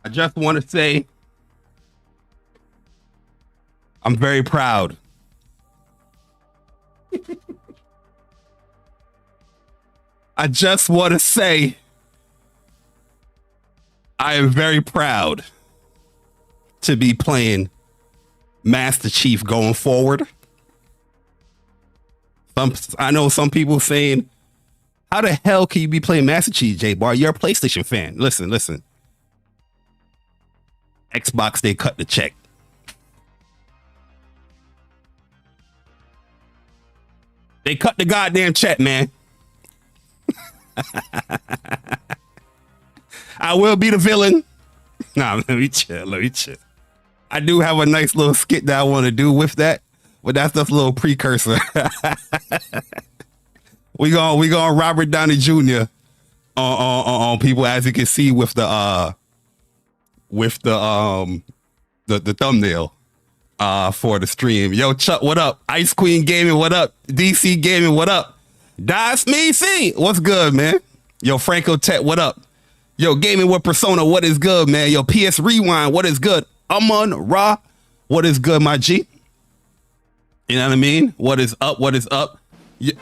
I just want to say I'm very proud. I just want to say I am very proud to be playing Master Chief going forward. I know some people saying, how the hell can you be playing Master Chief, JAYBARI? You're a PlayStation fan. Listen. Xbox, they cut the check. They cut the goddamn check, man. I will be the villain. Nah, let me chill. I do have a nice little skit that I want to do with that, but that's just a little precursor. we going Robert Downey Jr. on people, as you can see with the thumbnail for the stream. Yo, Chuck, what up? Ice Queen Gaming, what up? DC Gaming, what up? That's me, see. What's good, man? Yo, Franco Tech, what up? Yo, Gaming with Persona, what is good, man? Yo, PS Rewind, what is good? Amon Ra, what is good, my G? You know what I mean? What is up? What is up? Yeah.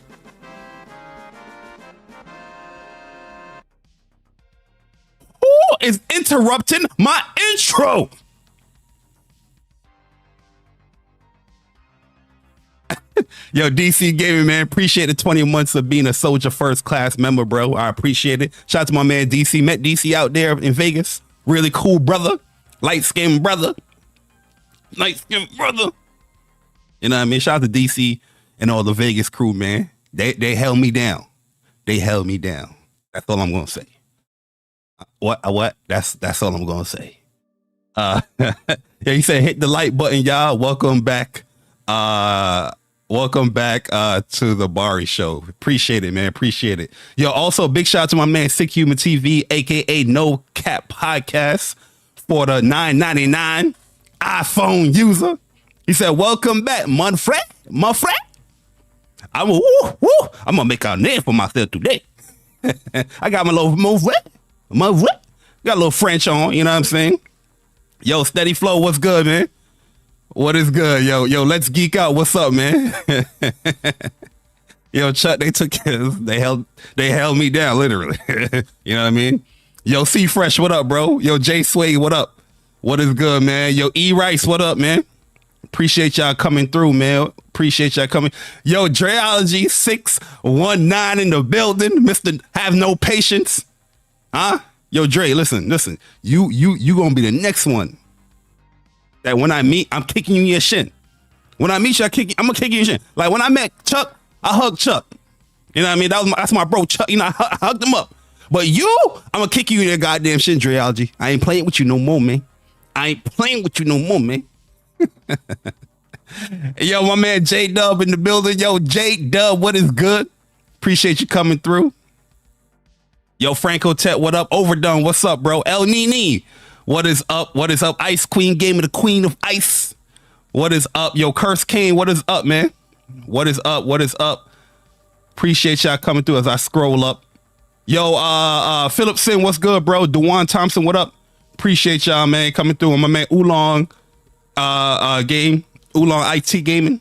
Who is interrupting my intro? Yo, DC Gaming, man, appreciate the 20 months of being a Soldier First Class member, bro. I appreciate it. Shout out to my man DC. Met DC out there in Vegas. Really cool brother. Light-skinned brother. Light-skinned brother. You know what I mean? Shout out to DC and all the Vegas crew, man. They held me down. They held me down. That's all I'm gonna say. What? That's all I'm gonna say. Yeah, he said hit the like button, y'all. Welcome back. Welcome back to the Bari Show. Appreciate it, man. Appreciate it. Yo, also big shout out to my man Sick Human TV, aka No Cap Podcast, for the $9.99 iPhone user. He said, welcome back, my friend. I'm gonna make a name for myself today. I got my little got a little French on, you know what I'm saying? Yo, Steady Flow, what's good, man? What is good? Yo, let's geek out. What's up, man? Yo, Chuck, they held me down, literally. You know what I mean? Yo, C Fresh, what up, bro? Yo, J Sway, what up? What is good, man? Yo, E Rice, what up, man? Appreciate y'all coming through, man. Appreciate y'all coming. Yo, Dreology 619 in the building. Mr. Have No Patience. Huh? Yo, Dre, listen. You gonna be the next one that when I meet, I'm kicking you in your shin. When I meet you, I'm gonna kick you in your shin. Like when I met Chuck, I hugged Chuck. You know what I mean? That's my bro, Chuck. You know, I hugged him up. But you, I'm gonna kick you in your goddamn shin, Dreology. I ain't playing with you no more, man. Yo, my man J Dub in the building. Yo, J Dub, what is good? Appreciate you coming through. Yo, Franco Tech, what up? Overdone, what's up, bro? El Nini, what is up? What is up? Ice Queen Gaming, the Queen of Ice. What is up? Yo, Curse Kane, what is up, man? What is up? What is up? Appreciate y'all coming through as I scroll up. Yo, Philip Sin, what's good, bro? Dewan Thompson, what up? Appreciate y'all, man, coming through. And my man Oolong Oolong IT Gaming.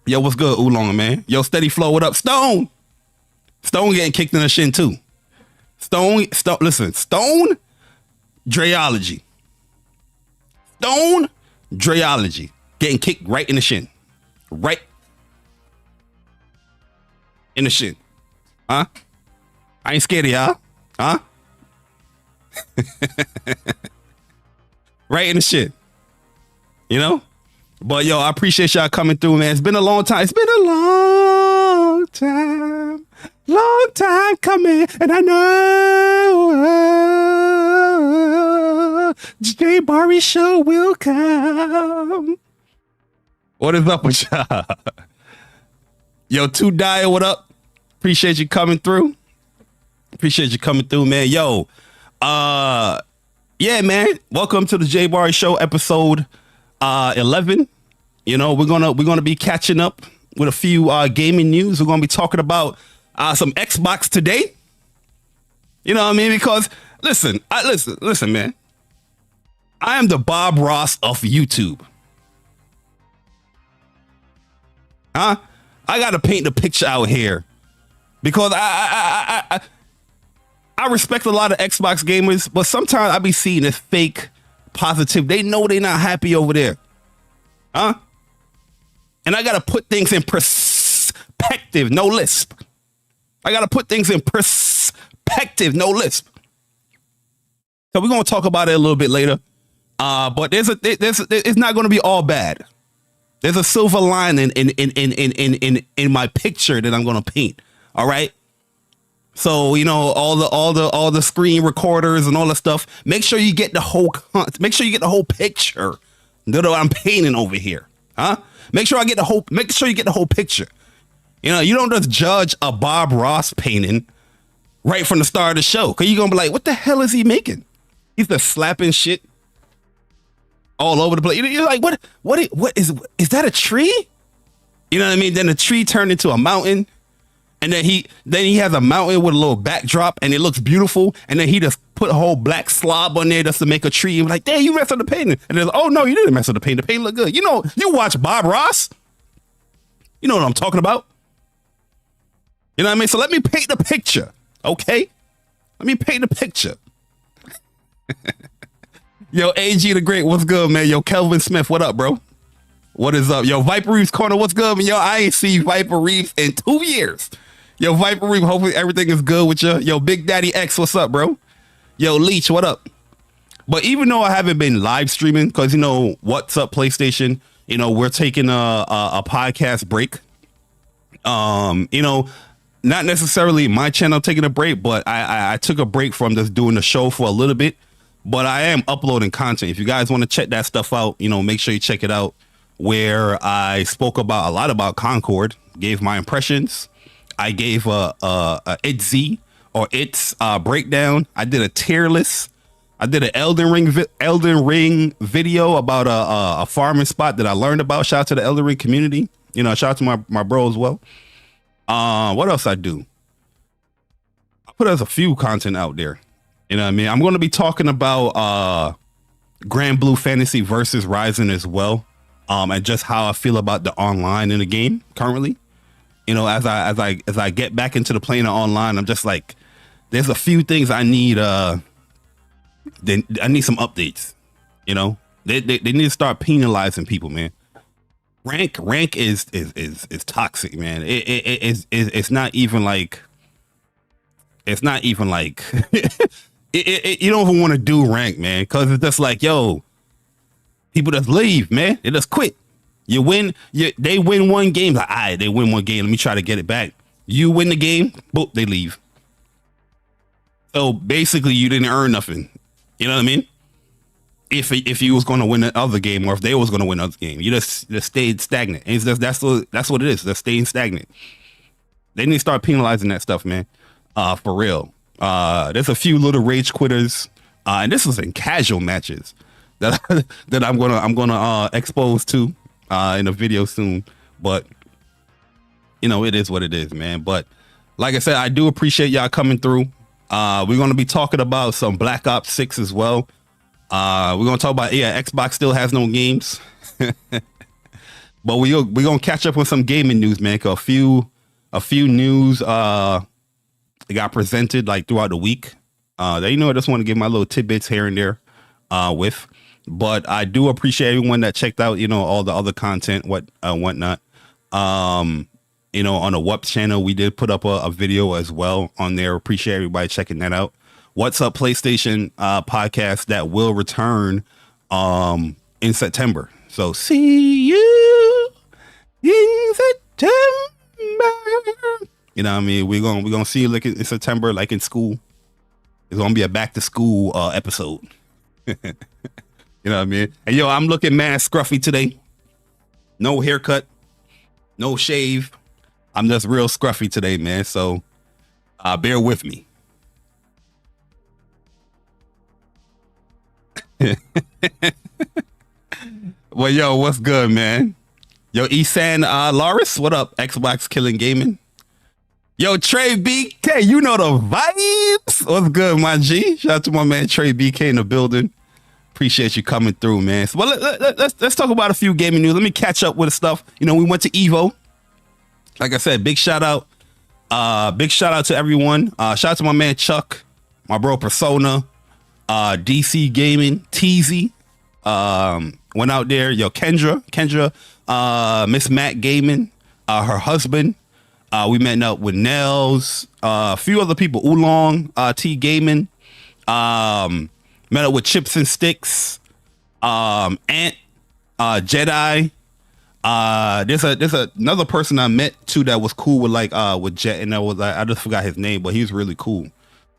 Yo, what's good, Oolong, man? Yo, Steady Flow, what up? Stone getting kicked in the shin too. Stone, listen, Stone Dreology getting kicked right in the shin. Right in the shin. Huh? I ain't scared of y'all. Huh? Right in the shin. You know? But yo, I appreciate y'all coming through, man. It's been a long time. It's been a long time coming, and I know JAYBARI show will come. What is up with y'all? Yo, 2 Dyer, what up? Appreciate you coming through. Man. Yo, yeah, man. Welcome to the JAYBARI show, episode 11. You know, we're gonna be catching up with a few gaming news. We're gonna be talking about some Xbox today. You know what I mean? Because listen, man. I am the Bob Ross of YouTube. Huh? I gotta paint the picture out here because I respect a lot of Xbox gamers, but sometimes I be seeing this fake positive. They know they're not happy over there. Huh? And I gotta put things in perspective, no lisp. I gotta put things in perspective, no lisp. So we're gonna talk about it a little bit later. But it's not gonna be all bad. There's a silver lining in my picture that I'm gonna paint. All right. So you know all the screen recorders and all that stuff. Make sure you get the whole picture that I'm painting over here. Huh? Make sure you get the whole picture. You know, you don't just judge a Bob Ross painting right from the start of the show, cause you're gonna be like, what the hell is he making? He's just slapping shit all over the place. You're like, what is that a tree? You know what I mean? Then the tree turned into a mountain, and then he has a mountain with a little backdrop, and it looks beautiful. And then he just put a whole black slob on there just to make a tree. And like, damn, you messed up the painting. And then, oh no, you didn't mess up the paint. The paint looked good. You know, you watch Bob Ross. You know what I'm talking about. You know what I mean? So let me paint the picture, okay? Let me paint the picture. Yo, AG the Great, what's good, man? Yo, Kelvin Smith, what up, bro? What is up? Yo, Viper Reefs Corner, what's good, man? Yo, I ain't seen Viper Reefs in 2 years. Yo, Viper Reef, hopefully everything is good with you. Yo, Big Daddy X, what's up, bro? Yo, Leech, what up? But even though I haven't been live streaming, because, you know, what's up, PlayStation? You know, we're taking a podcast break. You know, not necessarily my channel taking a break, but I took a break from just doing the show for a little bit. But I am uploading content. If you guys want to check that stuff out, you know, make sure you check it out. Where I spoke a lot about Concord, gave my impressions. I gave a its breakdown. I did a tier list. I did an Elden Ring video about a farming spot that I learned about. Shout out to the Elden Ring community. You know, shout out to my bro as well. What else I do? I put a few content out there. You know what I mean? I'm going to be talking about Grand Blue Fantasy versus Rising as well. And just how I feel about the online in the game currently. You know, as I get back into the playing of online, I'm just like, there's a few things I need. I need some updates. You know, they need to start penalizing people, man. Rank is toxic, man. It's not even like you don't even want to do rank, man, because it's just like, yo, people just leave, man. They just quit. They win one game, like, all right, they win one game. Let me try to get it back. You win the game, boop, they leave. So basically, you didn't earn nothing. You know what I mean? If you was going to win the other game, or if they was going to win the other game, you just stayed stagnant. And it's just, that's what it is. They're staying stagnant. They need to start penalizing that stuff, man. For real. There's a few little rage quitters, and this is in casual matches that I'm gonna expose to in a video soon. But you know, it is what it is, man. But like I said, I do appreciate y'all coming through. We're gonna be talking about some Black Ops 6 as well. We're gonna talk about, Xbox still has no games, but we're gonna catch up with some gaming news, man. 'Cause a few news it got presented like throughout the week. You know, I just want to give my little tidbits here and there with. But I do appreciate everyone that checked out, you know, all the other content, whatnot. You know, on the WUPS channel, we did put up a video as well on there. Appreciate everybody checking that out. What's Up PlayStation podcast that will return in September. So see you in September. You know what I mean? We're gonna see you like in September, like in school. It's gonna be a back to school episode. You know what I mean? And yo, I'm looking mad scruffy today. No haircut, no shave. I'm just real scruffy today, man. So bear with me. Well, yo, what's good, man? Yo, Esan Loris, what up? Xbox Killing Gaming. Yo, Trey BK, you know the vibes. What's good, my G? Shout out to my man Trey BK in the building. Appreciate you coming through, man. So, well, let's talk about a few gaming news. Let me catch up with the stuff. You know, we went to Evo. Like I said, big shout out. Big shout out to everyone. Shout out to my man Chuck, my bro Persona, DC Gaming, Teasy. Went out there. Yo, Kendra, Miss Matt Gaming, her husband. We met up with Nels, a few other people, Oolong, T Gaming. Met up with Chips and Sticks, Ant, Jedi. There's another person I met too that was cool with Jet, and I just forgot his name, but he was really cool.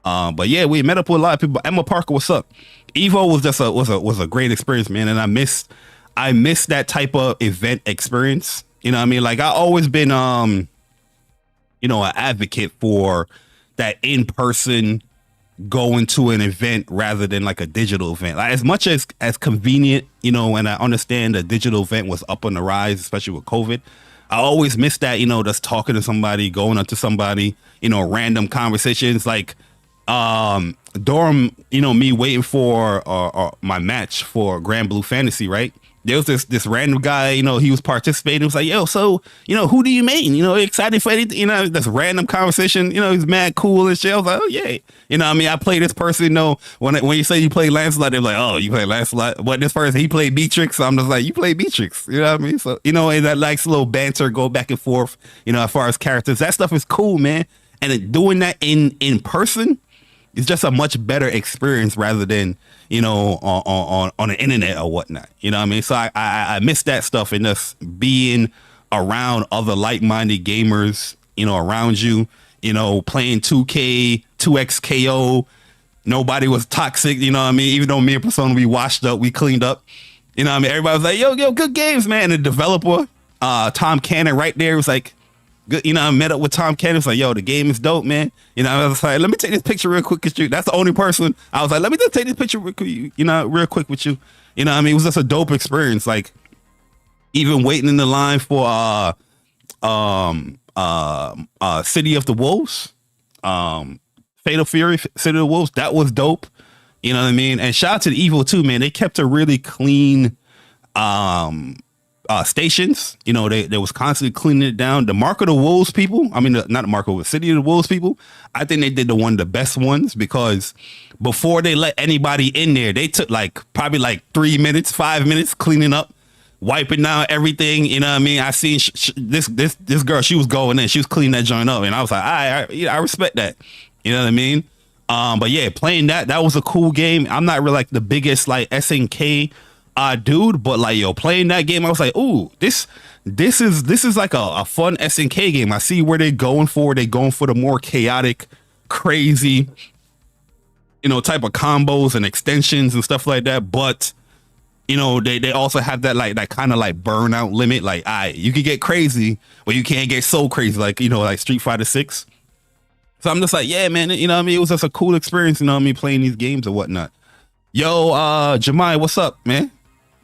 But yeah, we met up with a lot of people. Emma Parker, what's up? Evo was just was a great experience, man, and I missed that type of event experience. You know what I mean? Like I always been an advocate for that in person going to an event rather than like a digital event. Like as much as convenient, and I understand the digital event was up on the rise, especially with COVID. I always miss that, just talking to somebody, going up to somebody, random conversations like Durham, me waiting for my match for Grand Blue Fantasy, right? There was this random guy, he was participating. He was like, yo, so, who do you mean? Excited for anything? This random conversation, he's mad cool and shit. I was like, oh, yeah. I play this person, when you say you play Lancelot, they're like, oh, you play Lancelot. But this person, he played Beatrix. So I'm just like, you play Beatrix. You know what I mean? So, and that likes little banter, go back and forth, as far as characters. That stuff is cool, man. And doing that in person, it's just a much better experience rather than, on the internet or whatnot. You know what I mean? So I miss that stuff and just being around other like-minded gamers, around you, playing 2K, 2XKO. Nobody was toxic, you know what I mean? Even though me and Persona, we washed up, we cleaned up. You know what I mean? Everybody was like, yo, good games, man. And the developer, Tom Cannon right there was like, good, I met up with Tom Cannon. It's like, yo, the game is dope, man. I was like, let me take this picture real quick with you. That's the only person. I was like, let me just take this picture real quick with you. You know what I mean? It was just a dope experience. Like, even waiting in the line for City of the Wolves, Fatal Fury, City of the Wolves. That was dope. You know what I mean? And shout out to the Evo too, man. They kept a really clean stations. They was constantly cleaning it down. The Mark of the Wolves people, not the Mark of the City of the Wolves people, I think they did one of the best ones, because before they let anybody in there, they took probably 3 minutes, 5 minutes cleaning up, wiping down everything. You know what I mean? I seen this girl, she was going in, she was cleaning that joint up, and I was like, I respect that. You know what I mean? But yeah, playing that was a cool game. I'm not really the biggest SNK dude, but playing that game, I was like, ooh, this is like a fun SNK game. I see where they're going for. They're going for the more chaotic, crazy, type of combos and extensions and stuff like that. But they also have that kind of burnout limit. You can get crazy, but you can't get so crazy like Street Fighter 6. So I'm just like, yeah, man, it was just a cool experience, playing these games or whatnot. Yo, Jemai, what's up, man?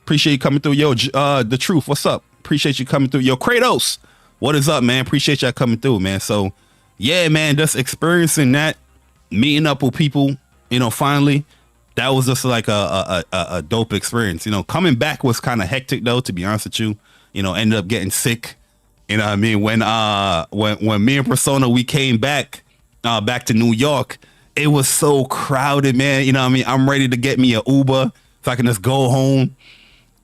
Appreciate you coming through. Yo, The Truth, what's up? Appreciate you coming through. Yo, Kratos, what is up, man? Appreciate y'all coming through, man. So, yeah, man, just experiencing that, meeting up with people, finally, that was just a dope experience. Coming back was kind of hectic, though, to be honest with you. Ended up getting sick. You know what I mean? When me and Persona, we came back to New York, it was so crowded, man. You know what I mean? I'm ready to get me an Uber so I can just go home.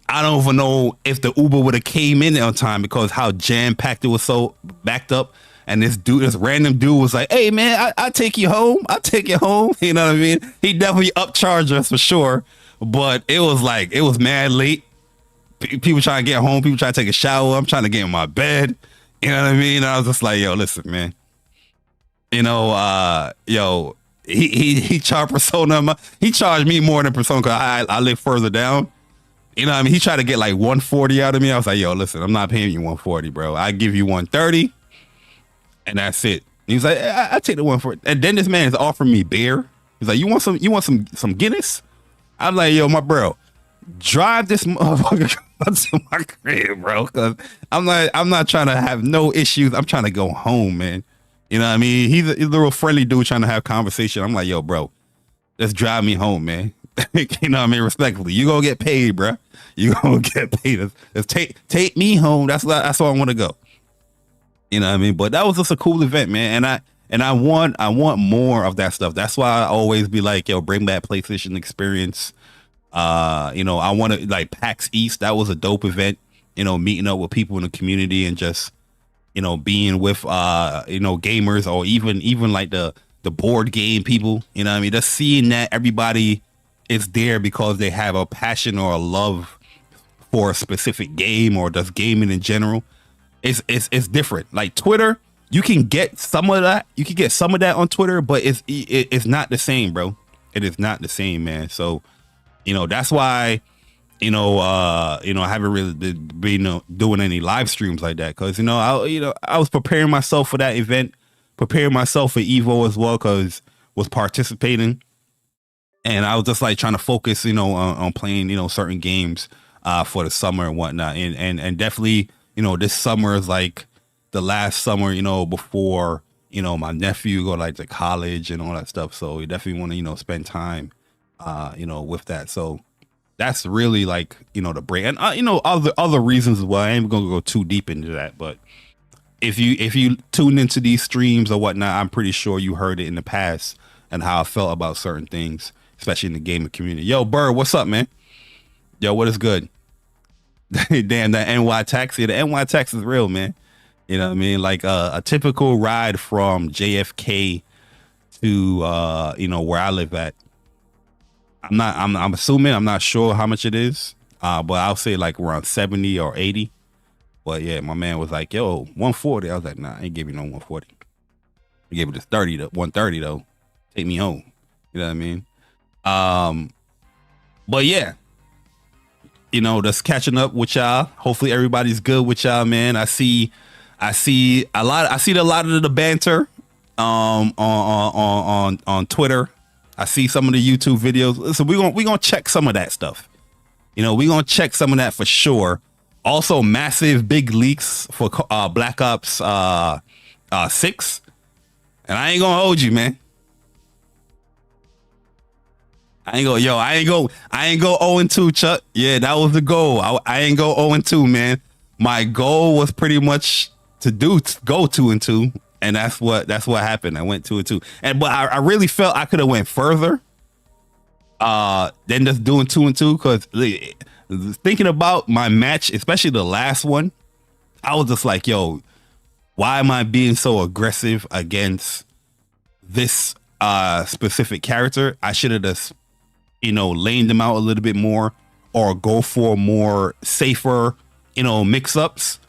I don't even know if the Uber would have came in on time because how jam-packed it was, so backed up. And this random dude was like, hey, man, I'll take you home. I'll take you home. You know what I mean? He definitely upcharged us for sure. But it was mad late. People trying to get home. People trying to take a shower. I'm trying to get in my bed. You know what I mean? And I was just like, yo, listen, man. He charged Persona. He charged me more than Persona because I live further down. You know what I mean? He tried to get 140 out of me. I was like, yo, listen, I'm not paying you 140, bro. I give you 130 and that's it. And he's like, I take the 140. And then this man is offering me beer. He's like, you want some Guinness? I'm like, yo, my bro, drive this motherfucker to my crib, bro. Cause I'm not trying to have no issues. I'm trying to go home, man. You know what I mean? He's a little friendly dude trying to have conversation. I'm like, yo, bro, let's drive me home, man. You know what I mean? Respectfully, you gonna get paid, bruh. You gonna get paid. It's take me home. That's where I want to go. You know what I mean? But that was just a cool event, man. And I want more of that stuff. That's why I always be like, yo, bring back PlayStation Experience. You know, I want to like PAX East. That was a dope event. You know, meeting up with people in the community and just, you know, being with you know, gamers or even like the board game people. You know what I mean? Just seeing that everybody is there because they have a passion or a love for a specific game or just gaming in general. It's different. Like Twitter, you can get some of that. You can get some of that on Twitter, but it's not the same, bro. It is not the same, man. So, you know, that's why, you know, I haven't really been doing any live streams like that because, you know, I was preparing myself for that event, preparing myself for Evo as well because was participating, and I was just like trying to focus, you know, on playing, you know, certain games for the summer and whatnot, and definitely, you know, this summer is like the last summer, you know, before, you know, my nephew go like to college and all that stuff. So we definitely want to, you know, spend time, you know, with that. So that's really like, you know, the break and, you know, other reasons as well. I ain't gonna go too deep into that, but if you tune into these streams or whatnot, I'm pretty sure you heard it in the past and how I felt about certain things, especially in the gaming community. Yo, Bird, what's up, man? Yo, what is good? Damn, that NY taxi. The NY taxi is real, man. You know what I mean? Like a typical ride from JFK to you know, where I live at. I'm assuming, I'm not sure how much it is. But I'll say like around 70 or 80. But yeah, my man was like, yo, 140. I was like, nah, I ain't give you no 140. I gave it this 130 though. Take me home. You know what I mean? But yeah. You know, just catching up with y'all. Hopefully everybody's good with y'all, man. I see a lot of the banter on Twitter. I see some of the YouTube videos. Listen, we're gonna check some of that stuff. You know, we're gonna check some of that for sure. Also, massive big leaks for Black Ops 6. And I ain't gonna hold you, man. I ain't go 0-2, Chuck. Yeah, that was the goal. I ain't go 0-2, man. My goal was pretty much to go 2-2, and that's what happened. I went 2-2, but I really felt I could have went further than just doing 2-2. Because thinking about my match, especially the last one, I was just like, yo, why am I being so aggressive against this specific character? I should have just, you know, laying them out a little bit more or go for more safer, you know, mix-ups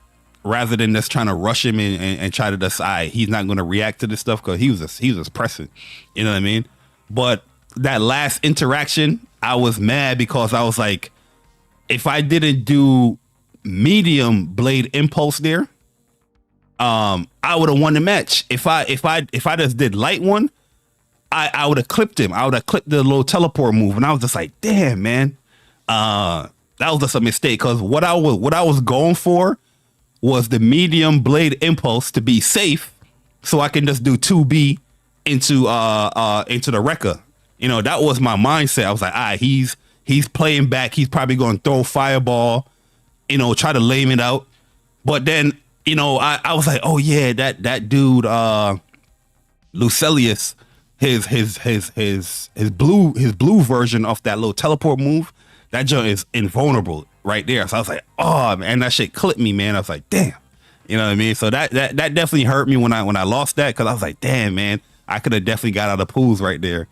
rather than just trying to rush him and try to decide he's not going to react to this stuff because he was just pressing, you know what I mean? But that last interaction, I was mad because I was like, if I didn't do medium blade impulse there, I would have won the match. If I just did light one, I would have clipped him. I would have clipped the little teleport move, and I was just like, "Damn, man, that was just a mistake." Because what I was going for was the medium blade impulse to be safe, so I can just do 2B into the wrecker. You know, that was my mindset. I was like, "Ah, he's playing back. He's probably going to throw fireball, you know, try to lame it out." But then, you know, I was like, "Oh yeah, that dude, Lucilius." His blue version of that little teleport move, that joint is invulnerable right there. So I was like, oh man, that shit clipped me, man. I was like, damn, you know what I mean? So that definitely hurt me when I lost that, because I was like, damn, man, I could have definitely got out of pools right there.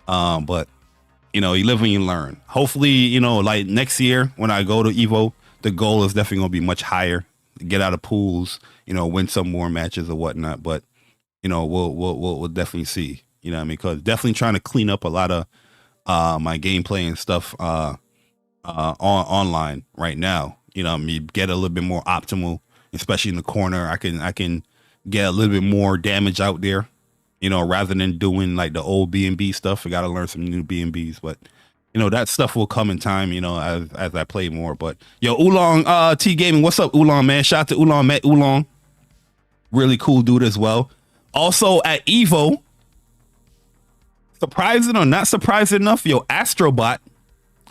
But you know, you live and you learn. Hopefully, you know, like next year when I go to Evo, the goal is definitely gonna be much higher. Get out of pools, you know, win some more matches or whatnot. But you know, we'll definitely see. You know what I mean? Because definitely trying to clean up a lot of my gameplay and stuff online right now. You know what I mean? Get a little bit more optimal, especially in the corner. I can get a little bit more damage out there, you know, rather than doing like the old B&B stuff. I got to learn some new B&Bs. But, you know, that stuff will come in time, you know, as I play more. But, yo, Oolong T Gaming, what's up, Oolong, man? Shout out to Oolong, met Oolong. Really cool dude as well. Also at Evo, Surprising or not surprising enough, yo, Astrobot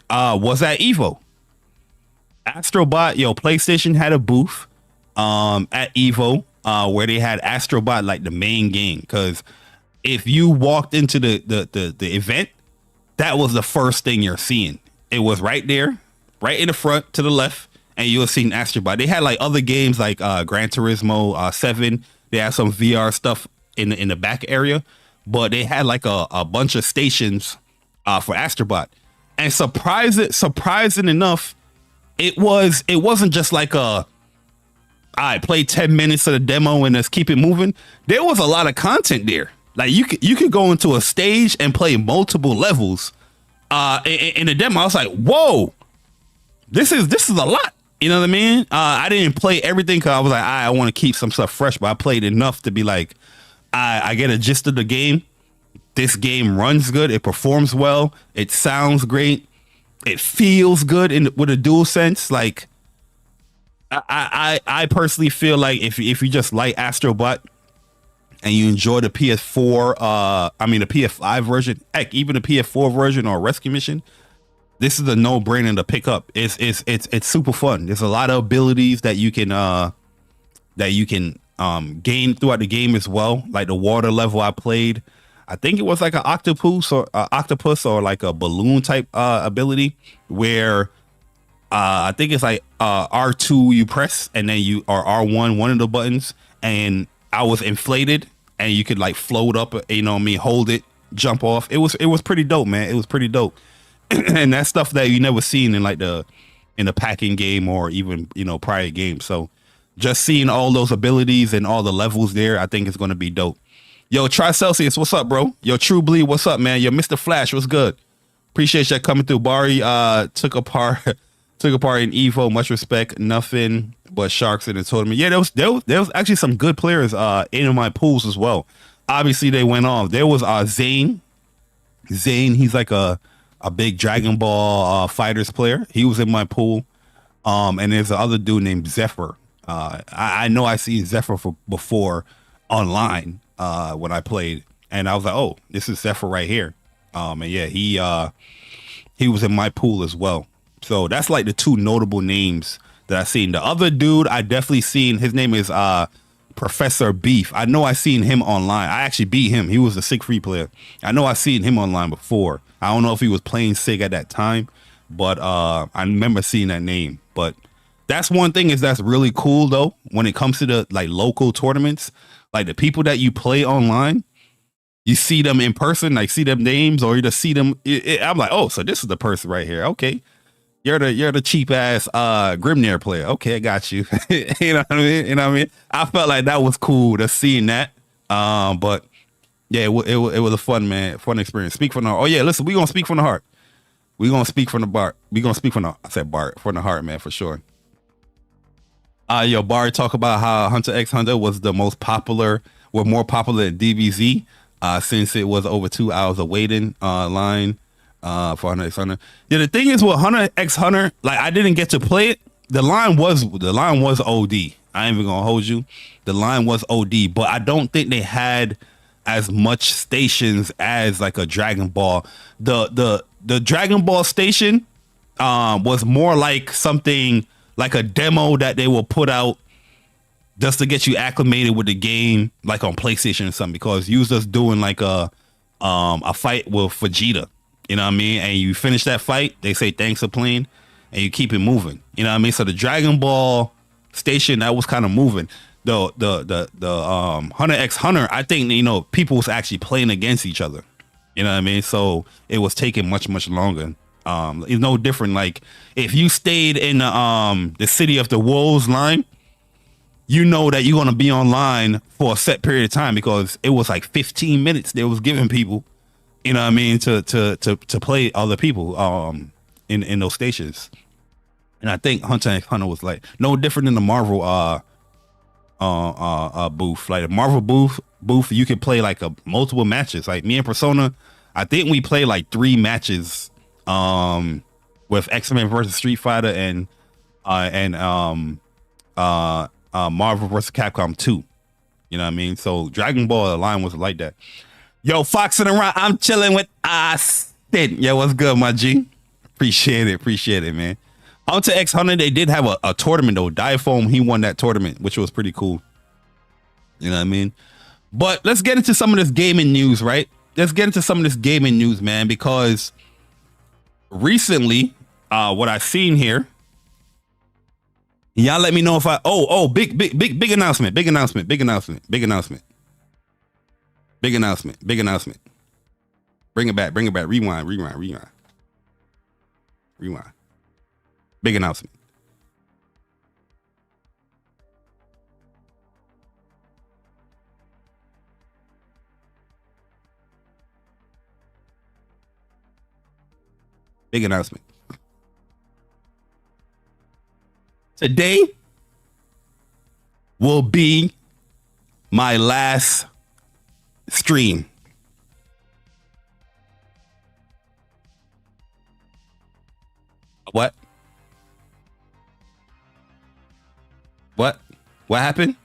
was at Evo. Astrobot, yo, PlayStation had a booth at Evo where they had Astrobot like the main game. Because if you walked into the event, that was the first thing you're seeing. It was right there, right in the front to the left, and you were seeing Astrobot. They had like other games like Gran Turismo 7. They had some VR stuff in the back area, but they had like a bunch of stations for Astrobot. And surprising enough, it wasn't just like I played 10 minutes of the demo and let's keep it moving. There was a lot of content there. Like you could go into a stage and play multiple levels in the demo. I was like, whoa, this is a lot. You know what I mean? I didn't play everything because I was like, I want to keep some stuff fresh, but I played enough to be like, I get a gist of the game. This game runs good. It performs well. It sounds great. It feels good with a dual sense. Like I personally feel like if you just like Astrobot and you enjoy the PS4, the PS5 version, heck, even the PS4 version or Rescue Mission, this is a no-brainer to pick up. It's super fun. There's a lot of abilities that you can gain throughout the game as well. Like the water level I played, I think it was like an octopus or like a balloon type ability where I think it's like R2 you press and then or R1 one of the buttons, and I was inflated and you could like float up, you know what I mean, hold it, jump off. It was pretty dope, man. It was pretty dope. And that's stuff that you never seen in the packing game or even, you know, prior games. So just seeing all those abilities and all the levels there, I think it's going to be dope. Yo, Tricelsius, what's up, bro? Yo, True Bleed, what's up, man? Yo, Mr. Flash, what's good? Appreciate you coming through. Bari took a part in Evo. Much respect. Nothing but sharks in the tournament. Yeah, there was actually some good players in my pools as well. Obviously, they went off. There was Zane. Zane, he's like a big Dragon Ball Fighters player. He was in my pool. And there's the other dude named Zephyr. I know I seen Zephyr before online when I played, and I was like, oh, this is Zephyr right here. And yeah, he was in my pool as well. So that's like the two notable names that I seen. The other dude I definitely seen, his name is Professor Beef. I know I seen him online. I actually beat him. He was a Sig Free player. I know I seen him online before. I don't know if he was playing Sig at that time, but I remember seeing that name. But that's one thing that's really cool though when it comes to the like local tournaments. Like the people that you play online, you see them in person, like see them names, or you just see them. I'm like, oh, so this is the person right here. Okay, you're the cheap ass Grimnir player. Okay, I got you. You know what I mean? You know what I mean? I felt like that was cool to seeing that. But yeah, it was a fun experience. Speak from the heart. Oh yeah, listen, we gonna speak from the heart. We gonna speak from the bar. We gonna speak from the. I said bar from the heart, man, for sure. Yo, Barry talk about how Hunter x Hunter was the more popular than DBZ, since it was over 2 hours of waiting line for Hunter x Hunter. Yeah, the thing is with Hunter x Hunter, like I didn't get to play it. The line was OD. I ain't even gonna hold you. The line was OD, but I don't think they had as much stations as like a Dragon Ball. The Dragon Ball station was more like something like a demo that they will put out just to get you acclimated with the game, like on PlayStation or something, because you was just doing like a fight with Vegeta, you know what I mean? And you finish that fight, they say thanks for playing, and you keep it moving. You know what I mean? So the Dragon Ball station, that was kind of moving. The Hunter x Hunter, I think, you know, people was actually playing against each other. You know what I mean? So it was taking much longer. It's no different. Like if you stayed in the City of the Wolves line, you know that you're gonna be online for a set period of time, because it was like 15 minutes they was giving people, you know what I mean, to play other people in those stations. And I think Hunter x Hunter was like no different than the Marvel booth. Like the Marvel booth, you could play like multiple matches. Like me and Persona, I think we played like 3 matches with X-Men versus Street Fighter and Marvel versus Capcom 2. You know what I mean? So Dragon Ball, the line was like that. Yo, foxing around. I'm chilling with Austin. Yo, what's good, my G? Appreciate it, man. On to X100, they did have a tournament though. Diafoam, he won that tournament, which was pretty cool. You know what I mean? But let's get into some of this gaming news, right? Let's get into some of this gaming news, man, because recently, what I've seen here, y'all let me know if big announcement. Bring it back. Rewind. Big announcement. Big announcement. Today will be my last stream. What? What happened?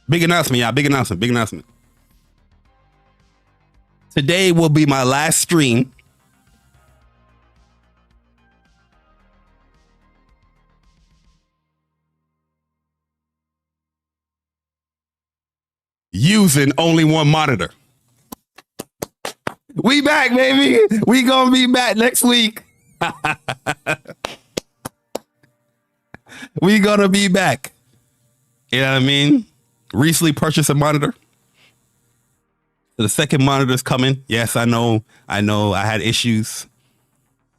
Big announcement, y'all. Big announcement. Today will be my last stream. Using only one monitor. We back, baby. We gonna be back next week. We gonna be back. You know what I mean? Recently purchased a monitor. The second monitor's coming. Yes, I know. I had issues.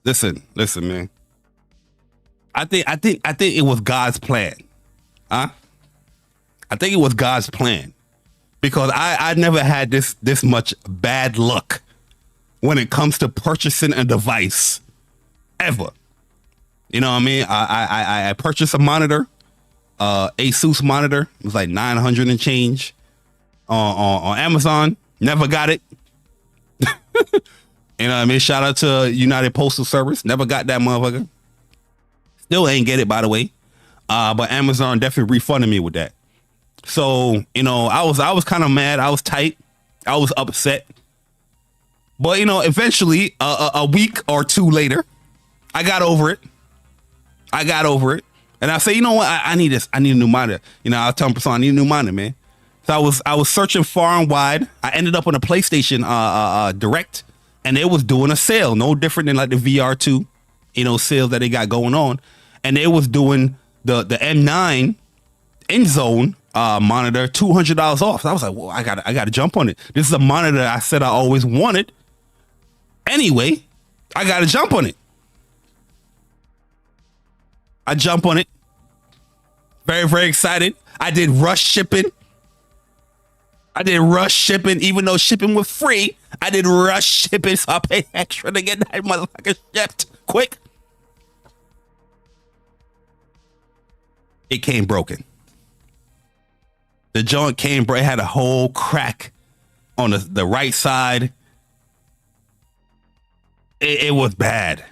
Listen, man. I think it was God's plan. Huh? I think it was God's plan. Because I never had this much bad luck when it comes to purchasing a device ever. You know what I mean? I purchased a monitor, Asus monitor. It was like 900 and change on Amazon. Never got it. You know what I mean? Shout out to United Postal Service. Never got that motherfucker. Still ain't get it, by the way. But Amazon definitely refunded me with that. So, you know, I was kind of mad. I was tight. I was upset. But, you know, eventually, a week or two later, I got over it. And I say, you know what? I need this. I need a new monitor. You know, I'll tell Persona, I need a new monitor, man. So I was searching far and wide. I ended up on a PlayStation Direct, and they was doing a sale. No different than like the VR2, you know, sales that they got going on. And they was doing the M9 InZone monitor $200 off. So I was like, well, I gotta jump on it. This is a monitor I said I always wanted. Anyway, I gotta jump on it. I jump on it. Very, very excited. I did rush shipping. Even though shipping was free. I did rush shipping, so I paid extra to get that motherfucker shipped quick. It came broken. The joint came, bro. It had a whole crack on the right side. It was bad.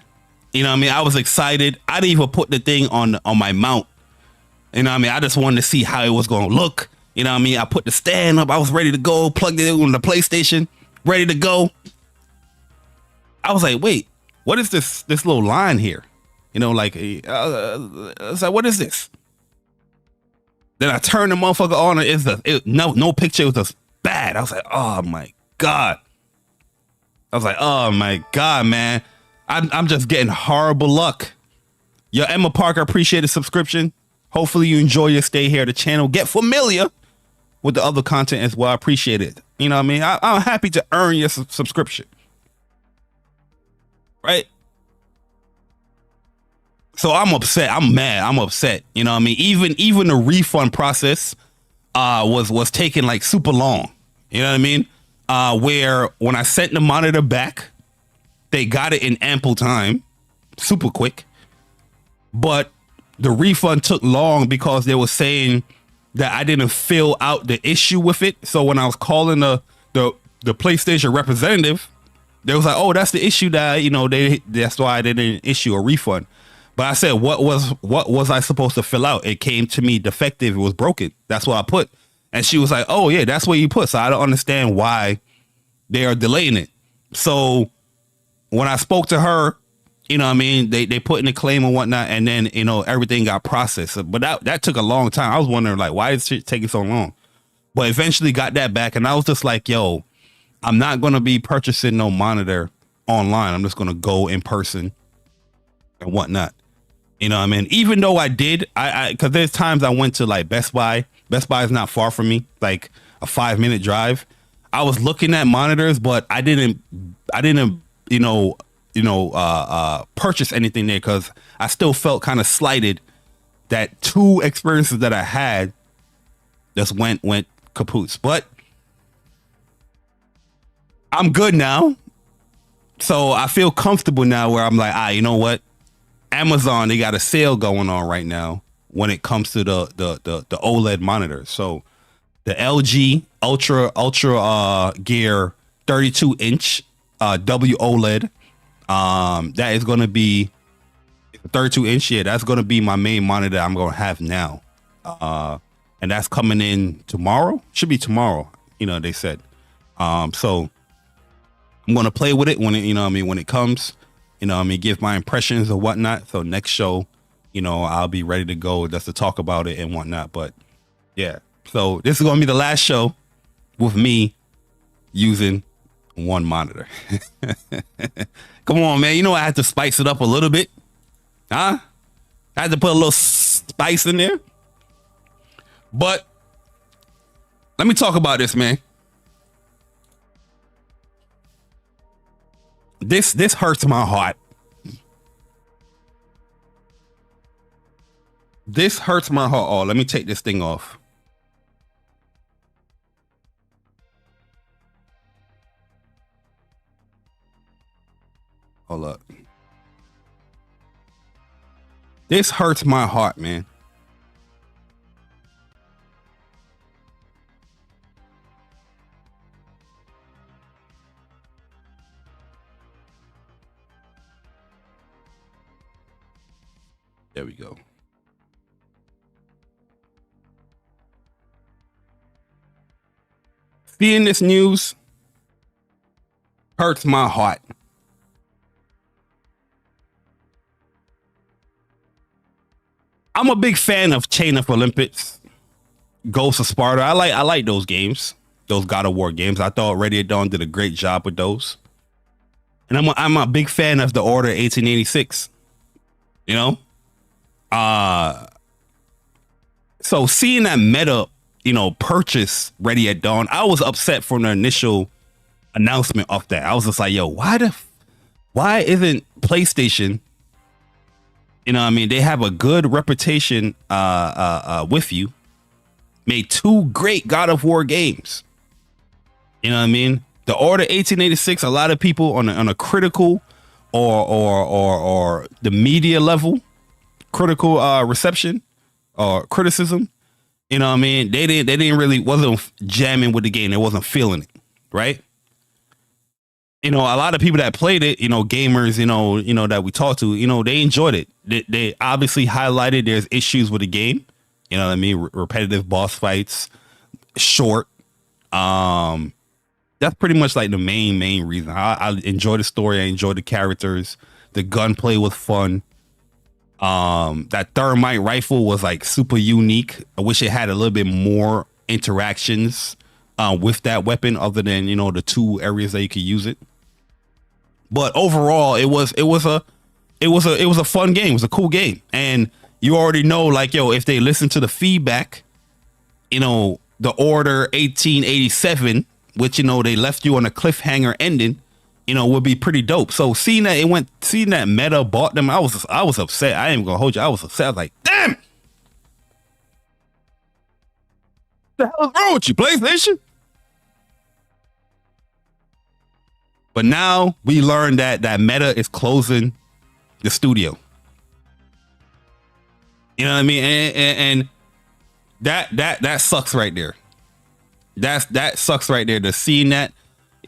You know what I mean? I was excited. I didn't even put the thing on my mount. You know what I mean? I just wanted to see how it was going to look. You know what I mean? I put the stand up. I was ready to go. Plugged it in on the PlayStation. Ready to go. I was like, wait, what is this little line here? You know, like, I was like, what is this? Then I turned the motherfucker on. No picture. It was just bad. I was like, oh my God. Man. I'm just getting horrible luck. Yo, Emma Parker, appreciate the subscription. Hopefully you enjoy your stay here at the channel. Get familiar with the other content as well. I appreciate it. You know what I mean? I'm happy to earn your subscription. Right? So I'm upset. I'm mad. I'm upset. You know what I mean? Even the refund process was taking like super long. You know what I mean? Where when I sent the monitor back, they got it in ample time, super quick. But the refund took long because they were saying that I didn't fill out the issue with it. So when I was calling the PlayStation representative, they was like, "Oh, that's the issue that, you know, that's why they didn't issue a refund." But I said, what was I supposed to fill out? It came to me defective. It was broken. That's what I put. And she was like, "Oh yeah, that's what you put." So I don't understand why they are delaying it. So when I spoke to her, you know what I mean, they put in a claim and whatnot, and then, you know, everything got processed. But that took a long time. I was wondering, like, why is it taking so long? But eventually got that back, and I was just like, yo, I'm not going to be purchasing no monitor online. I'm just going to go in person and whatnot. You know what I mean? Even though I did, because there's times I went to like Best Buy. Best Buy is not far from me, like a 5-minute drive. I was looking at monitors, but I didn't, purchase anything there because I still felt kind of slighted that 2 experiences that I had just went kaput. But I'm good now. So I feel comfortable now where I'm like, you know what? Amazon, they got a sale going on right now when it comes to the OLED monitors. So the LG Ultra Gear 32-inch W OLED, that is going to be 32-inch. Yeah, that's going to be my main monitor I'm going to have now. And that's coming in tomorrow. Should be tomorrow, you know, they said. So I'm going to play with it when it, you know what I mean, when it comes. You know, I mean, give my impressions or whatnot. So next show, you know, I'll be ready to go just to talk about it and whatnot. But yeah, so this is going to be the last show with me using one monitor. Come on, man. You know, I had to spice it up a little bit. Huh? I had to put a little spice in there. But let me talk about this, man. This hurts my heart. This hurts my heart. Oh, let me take this thing off. Hold up. This hurts my heart, man. There we go. Seeing this news hurts my heart. I'm a big fan of Chain of Olympus, Ghost of Sparta. I like those games, those God of War games. I thought Ready at Dawn did a great job with those. And I'm a big fan of the Order 1886. You know? So seeing that Meta, you know, purchase Ready at Dawn, I was upset from the initial announcement of that. I was just like, yo, why isn't PlayStation, you know what I mean, they have a good reputation with you, made 2 great God of War games. You know what I mean? The Order 1886, a lot of people on a critical or the media level, critical reception or criticism, you know what I mean, they didn't really, wasn't jamming with the game. They wasn't feeling it, right? You know, a lot of people that played it, you know, gamers, you know that we talked to, you know, they enjoyed it. They obviously highlighted there's issues with the game, you know what I mean, repetitive boss fights, short. That's pretty much like the main reason. I enjoy the story. I enjoy the characters. The gunplay was fun. That thermite rifle was like super unique. I wish it had a little bit more interactions with that weapon other than, you know, the 2 areas that you could use it. But overall, it was a fun game. It was a cool game. And you already know, like, yo, if they listen to the feedback, you know, the Order 1887, which, you know, they left you on a cliffhanger ending, you know, would be pretty dope. So seeing that Meta bought them, I was upset. I ain't gonna hold you. I was upset. I was like, damn, what the hell is wrong with you, PlayStation? But now we learned that Meta is closing the studio. You know what I mean? And that sucks right there. That sucks right there. To seeing that,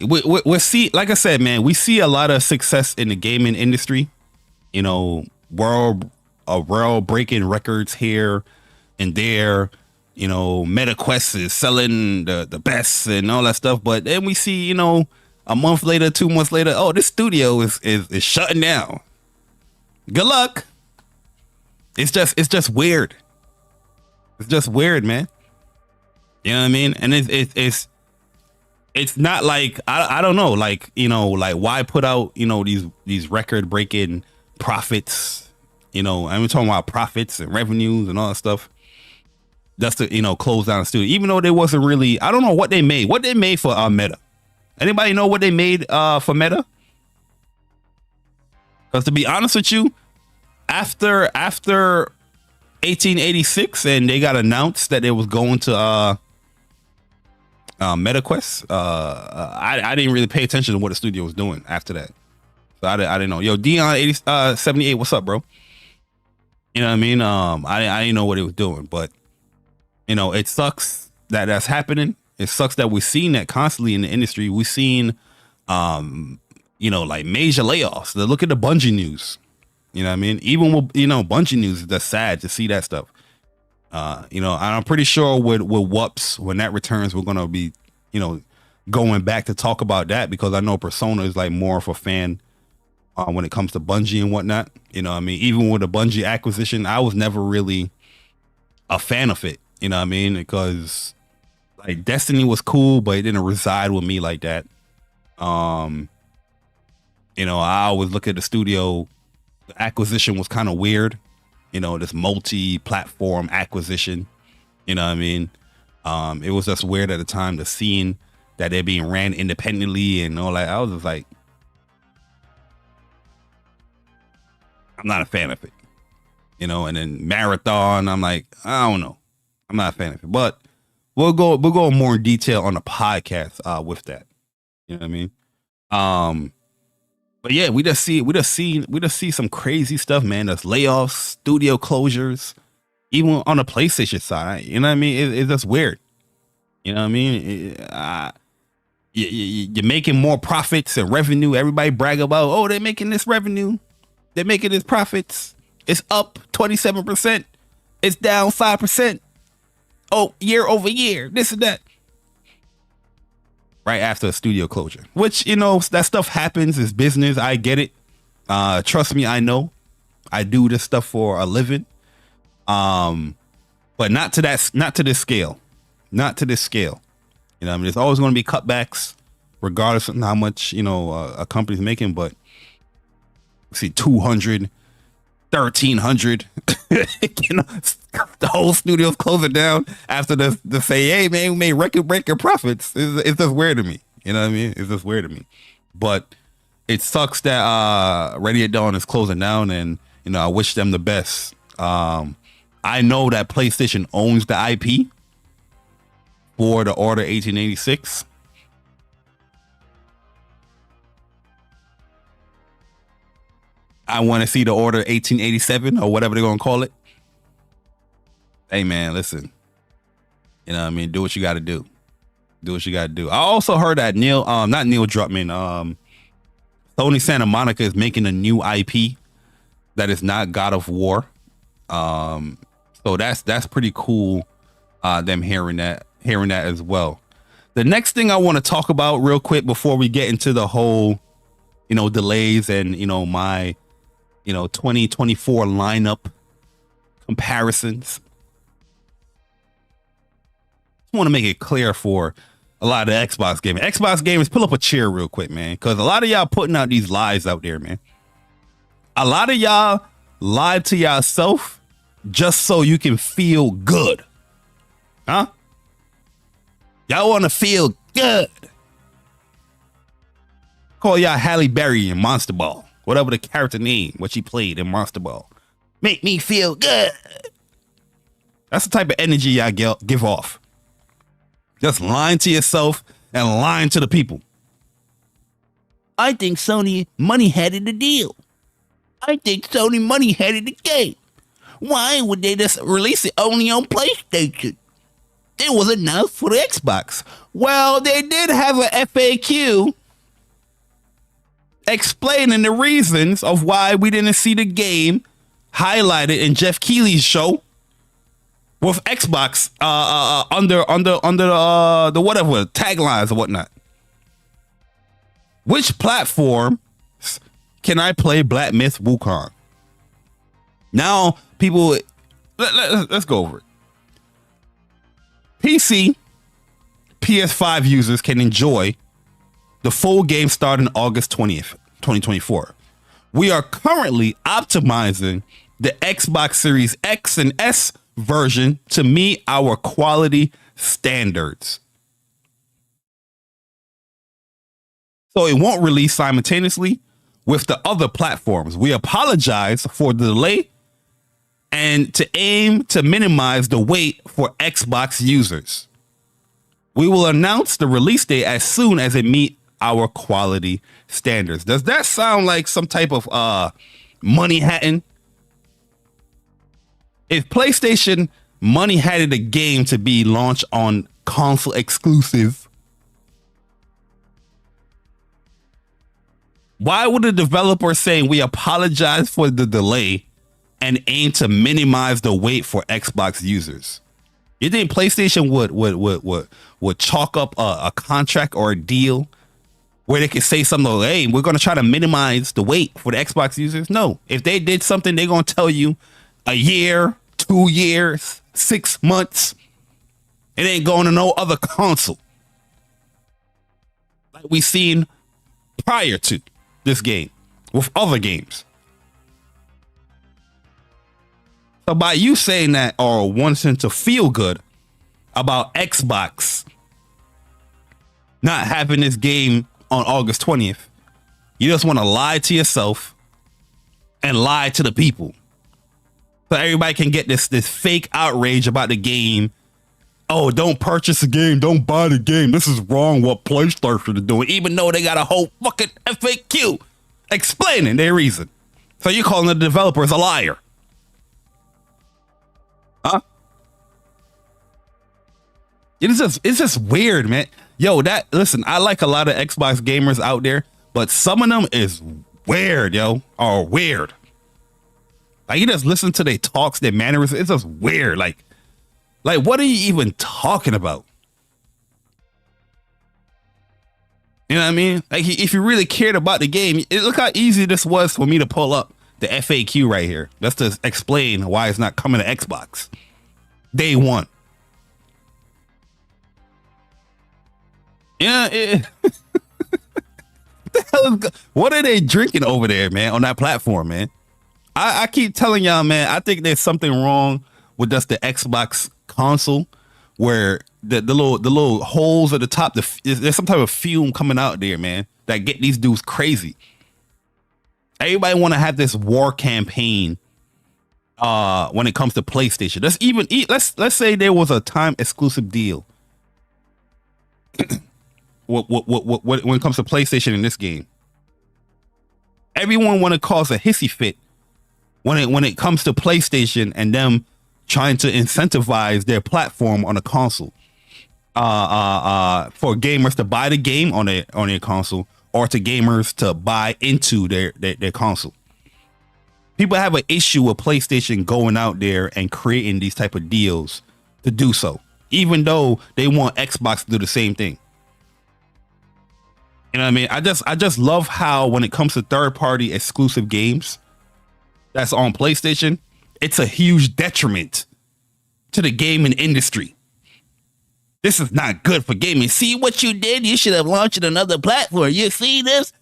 we see, like I said, man, we see a lot of success in the gaming industry. You know, world breaking records here and there. You know, MetaQuest is selling the best and all that stuff. But then we see, you know, A month later, 2 months later, oh, this studio is shutting down. Good luck. It's just weird. It's just weird, man. You know what I mean? And it's not like I don't know, like, you know, like why put out, you know, these record breaking profits, you know, and we're talking about profits and revenues and all that stuff. Just to, you know, close down the studio, even though there wasn't really, I don't know what they made for Meta. Anybody know what they made for Meta? Because to be honest with you, after 1886 and they got announced that it was going to MetaQuest, I didn't really pay attention to what the studio was doing after that. So I didn't know. Yo, Dion 78, what's up, bro? You know what I mean? I didn't know what it was doing, but you know, it sucks that that's happening. It sucks that we're seeing that constantly in the industry. We've seen, you know, like major layoffs. Look at the Bungie news. You know what I mean? Even with, you know, Bungie news, that's sad to see that stuff. You know, and I'm pretty sure with WUPS, when that returns, we're going to be, you know, going back to talk about that, because I know Persona is like more of a fan when it comes to Bungie and whatnot. You know what I mean? Even with the Bungie acquisition, I was never really a fan of it. You know what I mean? Because like Destiny was cool, but it didn't reside with me like that. You know, I always look at the studio. The acquisition was kind of weird. You know, this multi-platform acquisition. You know what I mean? It was just weird at the time, the scene that they're being ran independently and all that. I was just like, I'm not a fan of it. You know, and then Marathon, I'm like, I don't know. I'm not a fan of it. But we'll go more in detail on the podcast with that. You know what I mean? But yeah, we just see some crazy stuff, man. There's layoffs, studio closures, even on the PlayStation side. You know what I mean? It's just weird. You know what I mean? You're making more profits and revenue. Everybody brag about, oh, they're making this revenue, they're making this profits. It's up 27%. It's down 5%. Oh, year over year, this and that. Right after a studio closure, which, you know, that stuff happens. It's business. I get it. Trust me, I know. I do this stuff for a living. But not to this scale. Not to this scale. You know, I mean, there's always going to be cutbacks, regardless of how much, you know, a company's making. But see, 200, 1,300. You know, the whole studio's closing down after the say, hey man, we made record breaker profits. It's just weird to me. You know what I mean? It's just weird to me. But it sucks that Radiant Dawn is closing down, and you know, I wish them the best. I know that PlayStation owns the IP for the Order 1886. I want to see the Order 1887 or whatever they're gonna call it. Hey man, listen. You know what I mean? Do what you got to do. Do what you got to do. I also heard that not Neil Druckmann, Sony Santa Monica is making a new IP that is not God of War. So that's pretty cool. Them hearing that as well. The next thing I want to talk about real quick before we get into the whole, you know, delays and, you know, my, you know, 2024 lineup comparisons. I want to make it clear for a lot of the Xbox gamers, pull up a chair real quick, man, because a lot of y'all putting out these lies out there, man. A lot of y'all lied to yourself just so you can feel good. Huh? Y'all want to feel good. Call y'all Halle Berry in Monster Ball, whatever the character name, what she played in Monster Ball. Make me feel good. That's the type of energy y'all give off. Just lying to yourself and lying to the people. I think Sony money-headed the deal. I think Sony money-headed the game. Why would they just release it only on PlayStation? It was announced for the Xbox. Well, they did have an FAQ explaining the reasons of why we didn't see the game highlighted in Jeff Keighley's show with Xbox under the whatever taglines or whatnot. Which platform can I play Black Myth Wukong? Now, people, let's go over it. PC, PS5 users can enjoy the full game starting August 20th, 2024. We are currently optimizing the Xbox Series X and S version to meet our quality standards. So it won't release simultaneously with the other platforms. We apologize for the delay and to aim to minimize the wait for Xbox users. We will announce the release date as soon as it meets our quality standards. Does that sound like some type of money hatting? If PlayStation money hatted a game to be launched on console exclusive, why would a developer saying we apologize for the delay and aim to minimize the wait for Xbox users? You think PlayStation would chalk up a contract or a deal where they could say something like, hey, we're going to try to minimize the wait for the Xbox users? No. If they did something, they're going to tell you a year, 2 years, 6 months. It ain't going to no other console like we seen prior to this game with other games. So by you saying that or wanting to feel good about Xbox not having this game on August 20th, you just want to lie to yourself and lie to the people. So everybody can get this fake outrage about the game. Oh, don't purchase the game. Don't buy the game. This is wrong what PlayStation is doing, even though they got a whole fucking FAQ explaining their reason. So you're calling the developers a liar. Huh? It's just weird, man. Yo, listen, I like a lot of Xbox gamers out there, but some of them is weird, yo, or weird. Like, you just listen to their talks, their mannerisms. It's just weird. Like, what are you even talking about? You know what I mean? Like, if you really cared about the game, look how easy this was for me to pull up the FAQ right here. Just to explain why it's not coming to Xbox. Day one. Yeah. What are they drinking over there, man, on that platform, man? I keep telling y'all, man, I think there's something wrong with just the Xbox console where the little holes at the top, there's some type of fume coming out there, man, that get these dudes crazy. Everybody want to have this war campaign when it comes to PlayStation. Let's say there was a time exclusive deal when it comes to PlayStation in this game. Everyone want to cause a hissy fit when it comes to PlayStation and them trying to incentivize their platform on a console, for gamers to buy the game on their console, or to gamers to buy into their console. People have an issue with PlayStation going out there and creating these type of deals to do so, even though they want Xbox to do the same thing. You know what I mean? I just love how when it comes to third-party exclusive games that's on PlayStation, it's a huge detriment to the gaming industry. This is not good for gaming. See what you did? You should have launched another platform. You see this?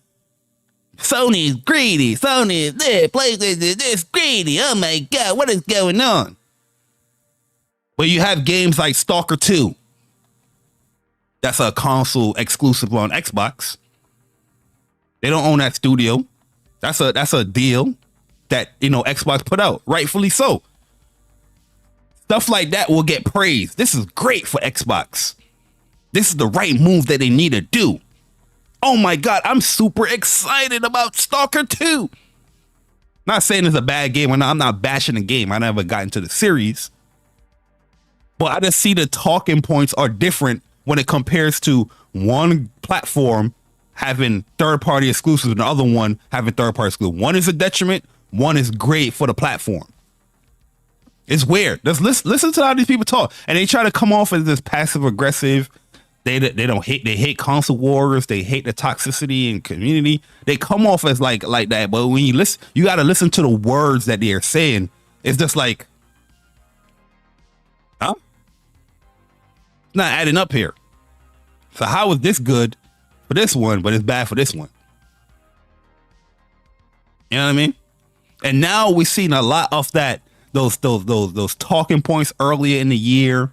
Sony's greedy. Sony is this. PlayStation is this greedy. Oh my God, what is going on? But you have games like Stalker 2. That's a console exclusive on Xbox. They don't own that studio. That's a deal that, Xbox put out, rightfully so. Stuff like that will get praised. This is great for Xbox. This is the right move that they need to do. Oh my God, I'm super excited about Stalker 2. Not saying it's a bad game. I'm not bashing the game. I never got into the series. But I just see the talking points are different when it compares to one platform having third-party exclusives and the other one having third-party exclusives. One is a detriment. One is great for the platform. It's weird. Just listen to how these people talk. And they try to come off as this passive-aggressive, They hate console wars. They hate the toxicity and community. They come off as like that. But when you listen, you got to listen to the words that they are saying. It's just like, huh? It's not adding up here. So how is this good for this one, but it's bad for this one? You know what I mean? And now we've seen a lot of that. Those talking points earlier in the year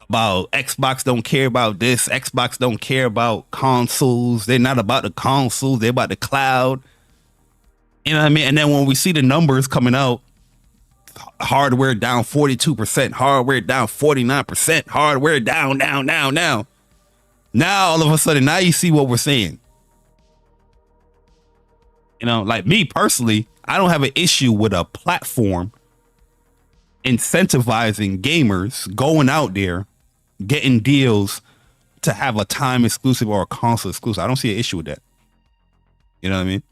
about Xbox don't care about this, Xbox don't care about consoles, they're not about the consoles, they're about the cloud. You know what I mean? And then when we see the numbers coming out, hardware down 42%, hardware down 49%, hardware down. Now all of a sudden, now you see what we're saying. You know, like me personally, I don't have an issue with a platform incentivizing gamers going out there getting deals to have a time exclusive or a console exclusive. I don't see an issue with that. You know what I mean?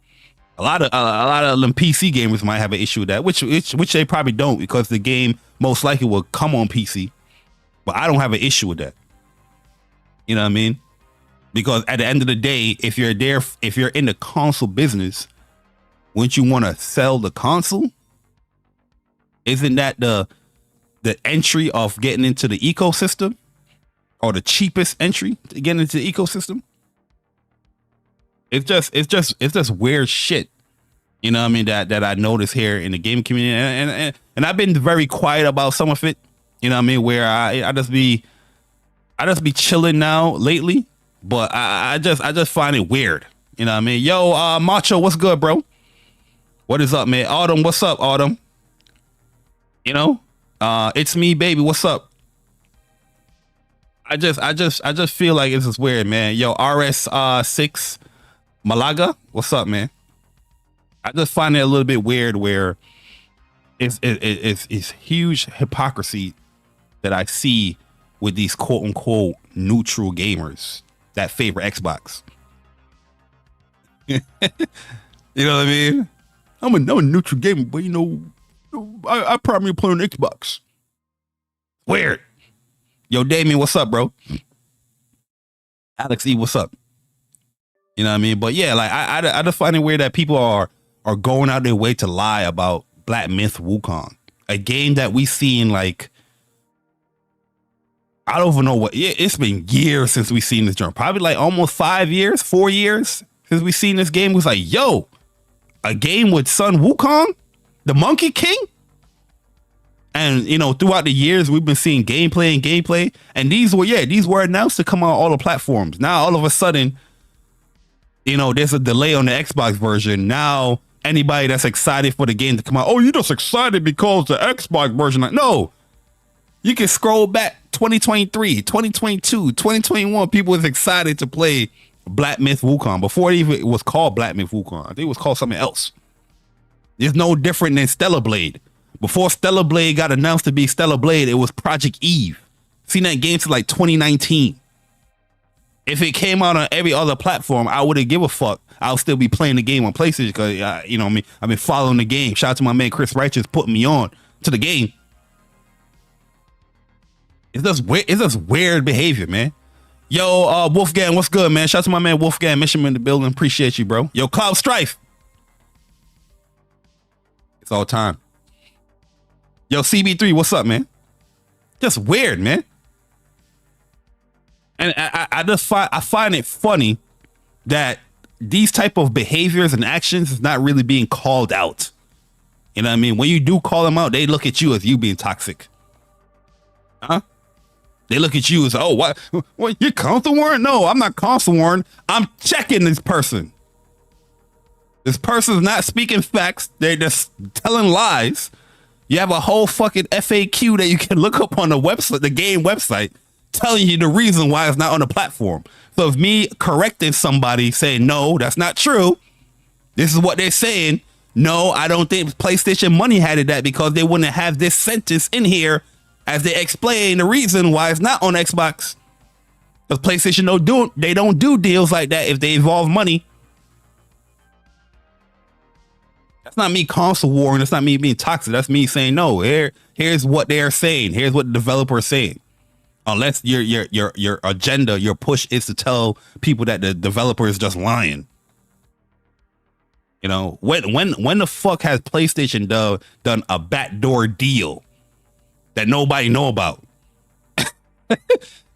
A lot of them PC gamers might have an issue with that, which they probably don't, because the game most likely will come on PC. But I don't have an issue with that. You know what I mean? Because at the end of the day, if you're in the console business, wouldn't you want to sell the console? Isn't that the entry of getting into the ecosystem, or the cheapest entry to get into the ecosystem? It's just weird shit. You know what I mean? That I notice here in the gaming community, and I've been very quiet about some of it. You know what I mean? Where I just be chilling now lately, but I just find it weird. You know what I mean? Yo, Macho, what's good, bro? What is up, man? Autumn, what's up, Autumn? You know, it's me, baby. What's up? I just feel like this is weird, man. Yo, RS6 Malaga, what's up, man? I just find it a little bit weird where it's huge hypocrisy that I see with these quote unquote neutral gamers that favor Xbox. You know what I mean? I'm a neutral gamer, but you know, I primarily play on Xbox. Weird. Yo, Damien, what's up, bro? Alex E, what's up? You know what I mean? But yeah, like I just find it weird that people are going out their way to lie about Black Myth Wukong, a game that we seen like, I don't even know what. It's been years since we seen this joint. Probably like almost 4 years since we seen this game. It was like, yo, a game with Sun Wukong, the Monkey King. And, you know, throughout the years, we've been seeing gameplay. And these were announced to come on all the platforms. Now, all of a sudden, you know, there's a delay on the Xbox version. Now, anybody that's excited for the game to come out, oh, you're just excited because the Xbox version. Like, no, you can scroll back 2023, 2022, 2021. People was excited to play Black Myth Wukong before it was called Black Myth Wukong. I think it was called something else. It's no different than Stellar Blade. Before Stellar Blade got announced to be Stellar Blade, it was Project Eve. Seen that game since like 2019. If it came out on every other platform, I wouldn't give a fuck. I'll still be playing the game on PlayStation because, you know what I mean? I've been following the game. Shout out to my man Chris Righteous putting me on to the game. It's just weird behavior, man. Yo, Wolfgang, what's good, man? Shout out to my man Wolfgang, Mission in the building. Appreciate you, bro. Yo, Cloud Strife. It's all time. Yo, CB3, what's up, man? Just weird, man. And I find it funny that these type of behaviors and actions is not really being called out. You know what I mean? When you do call them out, they look at you as you being toxic. Huh? They look at you as, oh, what you're console warring? No, I'm not console warring. I'm checking this person. This person's not speaking facts. They're just telling lies. You have a whole fucking FAQ that you can look up on the website, the game website, telling you the reason why it's not on the platform. So if me correcting somebody saying, no, that's not true, this is what they're saying. No, I don't think PlayStation Money had it that, because they wouldn't have this sentence in here as they explain the reason why it's not on Xbox. Because PlayStation don't do deals like that if they involve money. That's not me console warring. That's not me being toxic. That's me saying, no, here's what they're saying. Here's what the developer is saying. Unless your agenda, your push is to tell people that the developer is just lying. You know, when the fuck has PlayStation done a backdoor deal that nobody know about?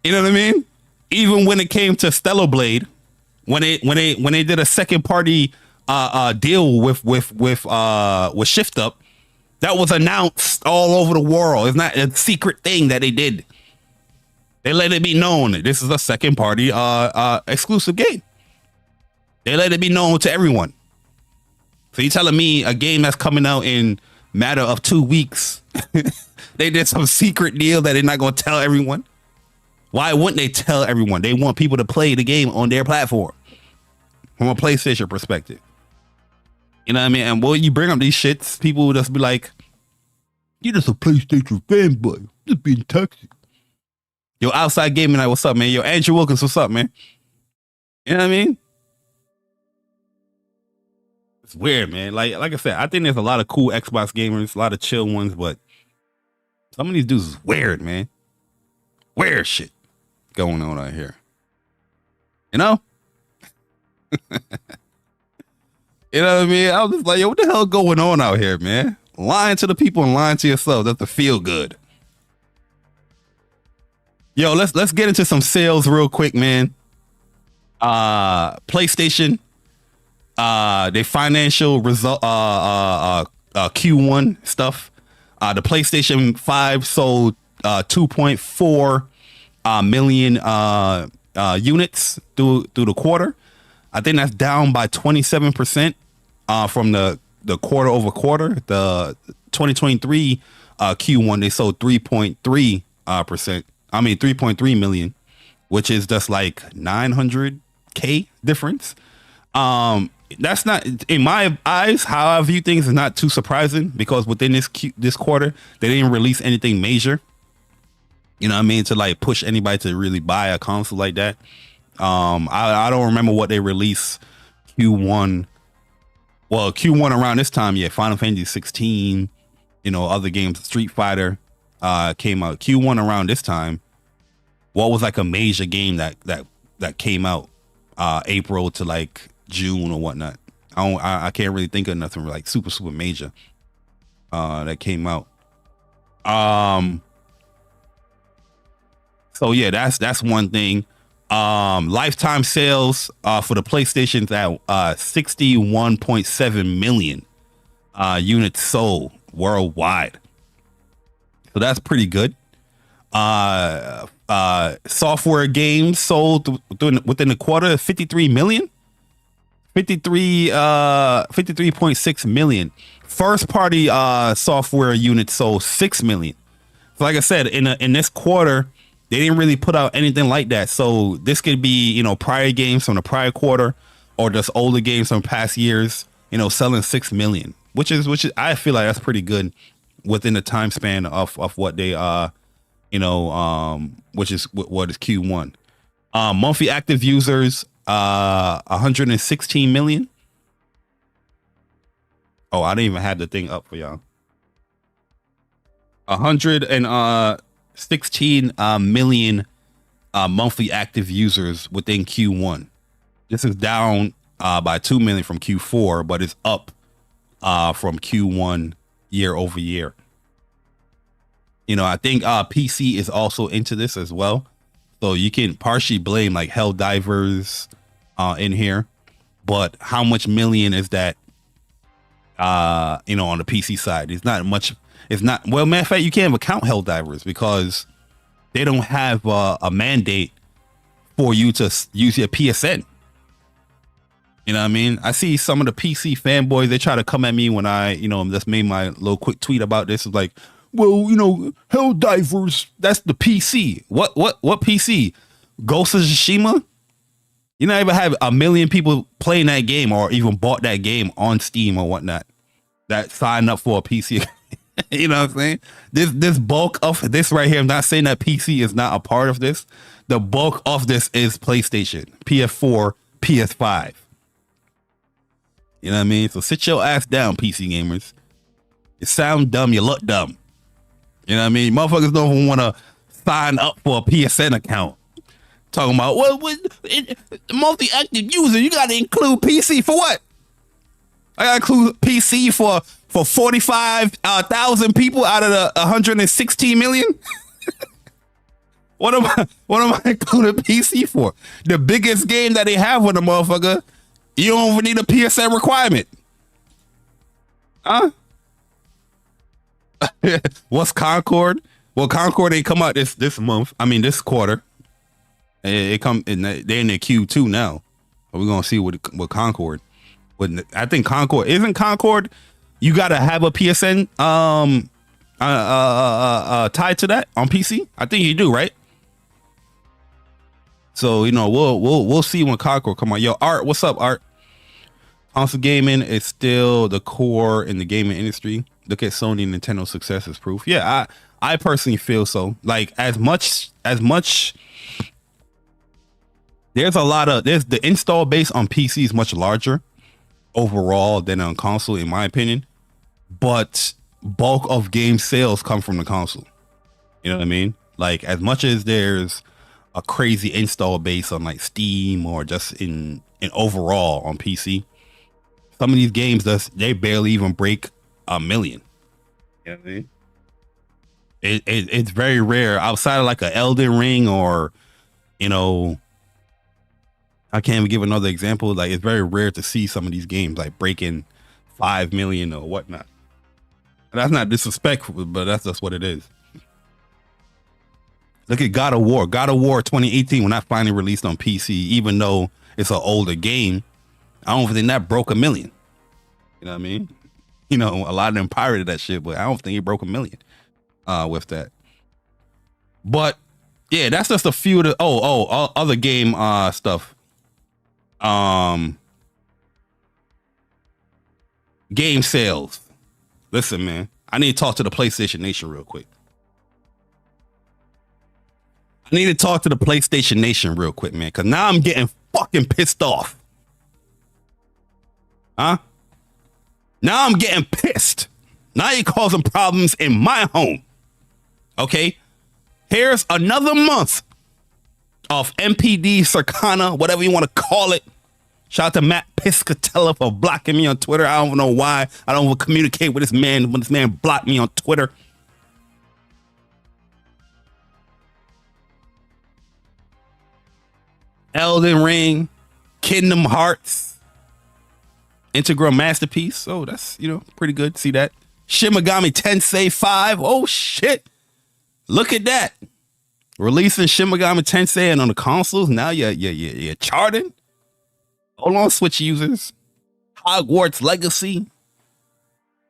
You know what I mean? Even when it came to Stellar Blade, when they did a second party deal with Shift Up, that was announced all over the world. It's not a secret thing that they did. They let it be known that this is a second party exclusive game. They let it be known to everyone. So you telling me a game that's coming out in matter of 2 weeks, they did some secret deal that they're not going to tell everyone? Why wouldn't they tell everyone? They want people to play the game on their platform from a PlayStation perspective. You know what I mean? And when you bring up these shits, people will just be like, you're just a PlayStation fanboy. Just being toxic. Yo, Outside Gaming Night, what's up, man? Yo, Andrew Wilkins, what's up, man? You know what I mean? It's weird, man. Like I said, I think there's a lot of cool Xbox gamers, a lot of chill ones, but some of these dudes is weird, man. Weird shit going on out here. You know? You know what I mean? I was just like, yo, what the hell going on out here, man? Lying to the people and lying to yourself. That's to feel good. Yo, let's get into some sales real quick, man. PlayStation, their financial result, Q1 stuff. The PlayStation 5 sold 2.4 million units through the quarter. I think that's down by 27% from the quarter over quarter. The 2023 Q1 they sold 3.3%. I mean 3.3 million, which is just like 900K difference. That's not, in my eyes, how I view things is not too surprising, because within this quarter they didn't release anything major. You know what I mean? To like push anybody to really buy a console like that. I don't remember what they released Q1. Well, Q1 around this time, yeah, Final Fantasy 16, you know, other games, Street Fighter came out. Q1 around this time, what was like a major game that came out April to like June or whatnot? I can't really think of nothing like super major that came out. So yeah, that's one thing. Lifetime sales for the PlayStation's at 61.7 million units sold worldwide. So that's pretty good. Software games sold within the quarter, 53 million. 53.6 million. First party software units sold 6 million. So like I said, in this quarter, they didn't really put out anything like that. So this could be, you know, prior games from the prior quarter, or just older games from past years, you know, selling 6 million, which is I feel like that's pretty good within the time span of what they you know, which is what is Q1. Monthly active users 116 million. Oh, I didn't even have the thing up for y'all. 116 million monthly active users within Q1. This is down by 2 million from Q4, but it's up from Q1 year over year. You know, I think PC is also into this as well. So you can partially blame like Helldivers in here, but how much million is that? You know, on the PC side, it's not much. It's not, well, matter of fact, you can't even count Helldivers because they don't have a mandate for you to use your PSN. You know what I mean? I see some of the PC fanboys, they try to come at me when I, you know, just made my little quick tweet about this. It's like, well, you know, Helldivers, that's the PC. What PC? Ghost of Tsushima? You not even have a million people playing that game or even bought that game on Steam or whatnot that signed up for a PC. You know what I'm saying? This bulk of this right here, I'm not saying that PC is not a part of this. The bulk of this is PlayStation, PS4, PS5. You know what I mean? So sit your ass down, PC gamers. You sound dumb, you look dumb. You know what I mean? Motherfuckers don't even want to sign up for a PSN account. Talking about, well, multi-active user, you got to include PC for what? I got to include PC for 45,000 people out of the 116 million? What am I including PC for? The biggest game that they have with a motherfucker, you don't even need a PSN requirement. Huh? What's Concord? Well, Concord ain't come out this month. I mean, this quarter. It come in. They're in their Q2 now. We're gonna see what Concord. I think Concord isn't Concord. You gotta have a PSN tied to that on PC. I think you do, right? So we'll see when Concord come on. Yo, Art, what's up, Art? Console gaming is still the core in the gaming industry. Look at Sony and Nintendo's success as proof. Yeah, I personally feel so. Like as much there's the install base on PC is much larger overall than on console, in my opinion. But bulk of game sales come from the console. You know what I mean? Like as much as there's a crazy install base on like Steam or just in overall on PC, some of these games they barely even break 1 million. You know what I mean? It's very rare outside of like a Elden Ring or I can't even give another example. Like it's very rare to see some of these games like breaking 5 million or whatnot. And that's not disrespectful, but that's just what it is. Look at God of War. God of War 2018 when that finally released on PC, even though it's an older game, I don't think that broke 1 million. You know what I mean? A lot of them pirated that shit, but I don't think it broke 1 million with that. But yeah, that's just a few of the other game stuff. Game sales. Listen, man, I need to talk to the PlayStation Nation real quick. Man, because now I'm getting fucking pissed off. Huh? Now I'm getting pissed. Now you're causing problems in my home. Okay? Here's another month of MPD, Circana, whatever you want to call it. Shout out to Matt Piscatella for blocking me on Twitter. I don't know why. I don't communicate with this man when this man blocked me on Twitter. Elden Ring, Kingdom Hearts, Integral Masterpiece. Oh, that's, pretty good. See that? Shin Megami Tensei 5. Oh, shit. Look at that. Releasing Shin Megami Tensei and on the consoles. Now you're charting. Hold on, Switch users. Hogwarts Legacy.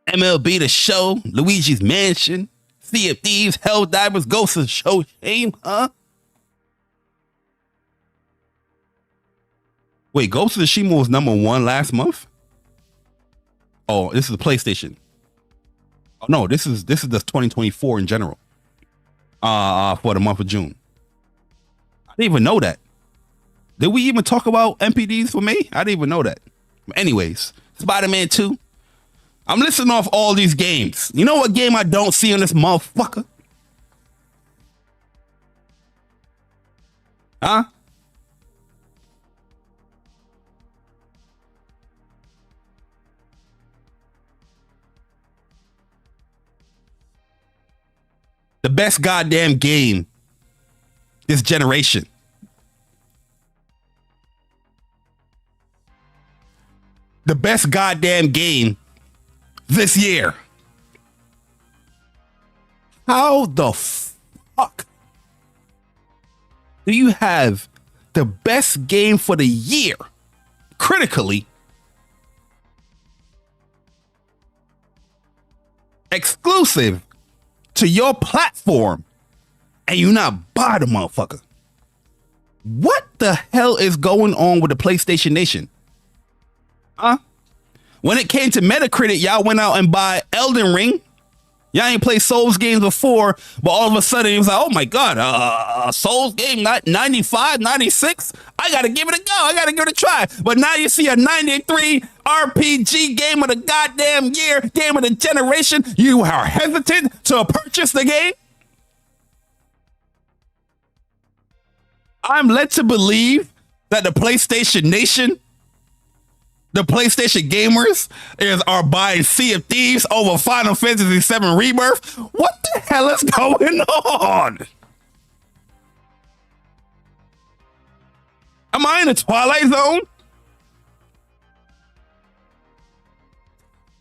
MLB The Show. Luigi's Mansion. Sea of Thieves. Helldivers. Ghost of Tsushima. Huh? Wait, Ghost of Tsushima was #1 last month? Oh, this is the PlayStation. Oh no, this is the 2024 in general. For the month of June. I didn't even know that. Did we even talk about MPDs for me? I didn't even know that. Anyways, Spider-Man 2. I'm listing off all these games. You know what game I don't see on this motherfucker? Huh? The best goddamn game this generation. The best goddamn game this year. How the fuck do you have the best game for the year critically exclusive to your platform and you not buy the motherfucker? What the hell is going on with the PlayStation Nation? Huh? When it came to Metacritic, y'all went out and buy Elden Ring. Y'all ain't played Souls games before, but all of a sudden it was like, oh my God, Souls game, not 95, 96. I got to give it a go. I got to give it a try. But now you see a 93 RPG game of the goddamn year, game of the generation. You are hesitant to purchase the game. I'm led to believe that the PlayStation Nation, the PlayStation gamers, are buying Sea of Thieves over Final Fantasy VII Rebirth. What the hell is going on? Am I in the Twilight Zone?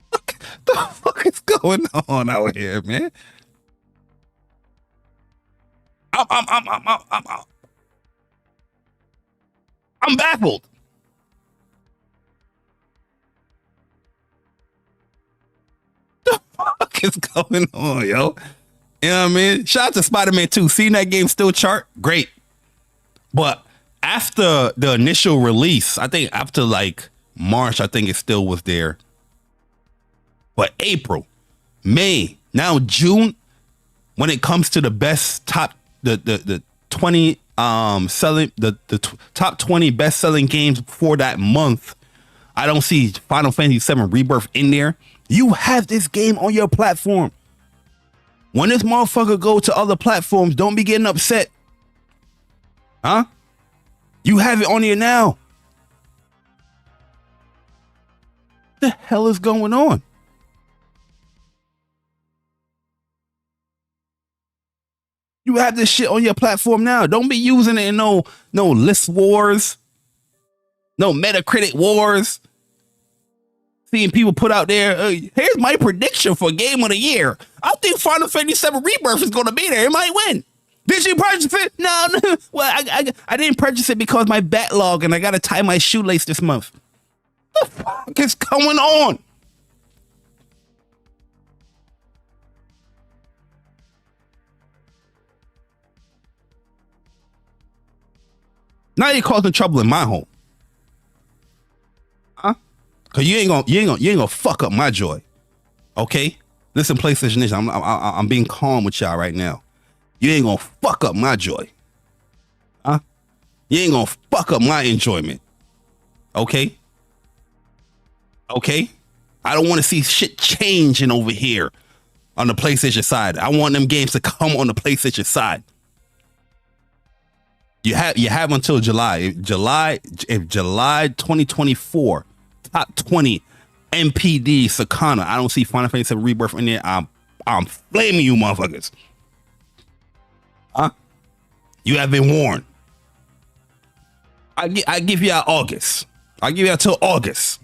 What the fuck is going on out here, man? I'm baffled. The fuck is going on, yo? You know what I mean? Shout out to Spider-Man 2. Seeing that game still chart, great. But after the initial release, I think after like March, I think it still was there. But April, May, now June, when it comes to the best top, the 20 selling, the top 20 best selling games for that month, I don't see Final Fantasy VII Rebirth in there. You have this game on your platform. When this motherfucker go to other platforms, don't be getting upset. Huh? You have it on here now. What the hell is going on? You have this shit on your platform now. Don't be using it in no list wars, no Metacritic wars. Seeing people put out there, here's my prediction for Game of the Year. I think Final Fantasy VII Rebirth is going to be there. It might win. Did you purchase it? No. Well, I didn't purchase it because my backlog and I got to tie my shoelace this month. What the fuck is going on? Now you're causing trouble in my home. Huh? Cause you ain't gonna fuck up my joy. Okay? Listen, PlayStation Nation, I'm being calm with y'all right now. You ain't gonna fuck up my joy. Huh? You ain't gonna fuck up my enjoyment. Okay? Okay? I don't want to see shit changing over here on the PlayStation side. I want them games to come on the PlayStation side. You have until July. If July 2024, top 20 MPD Circana. I don't see Final Fantasy VII Rebirth in there. I'm flaming you motherfuckers. Huh? You have been warned. I give you out August. I give you out till August.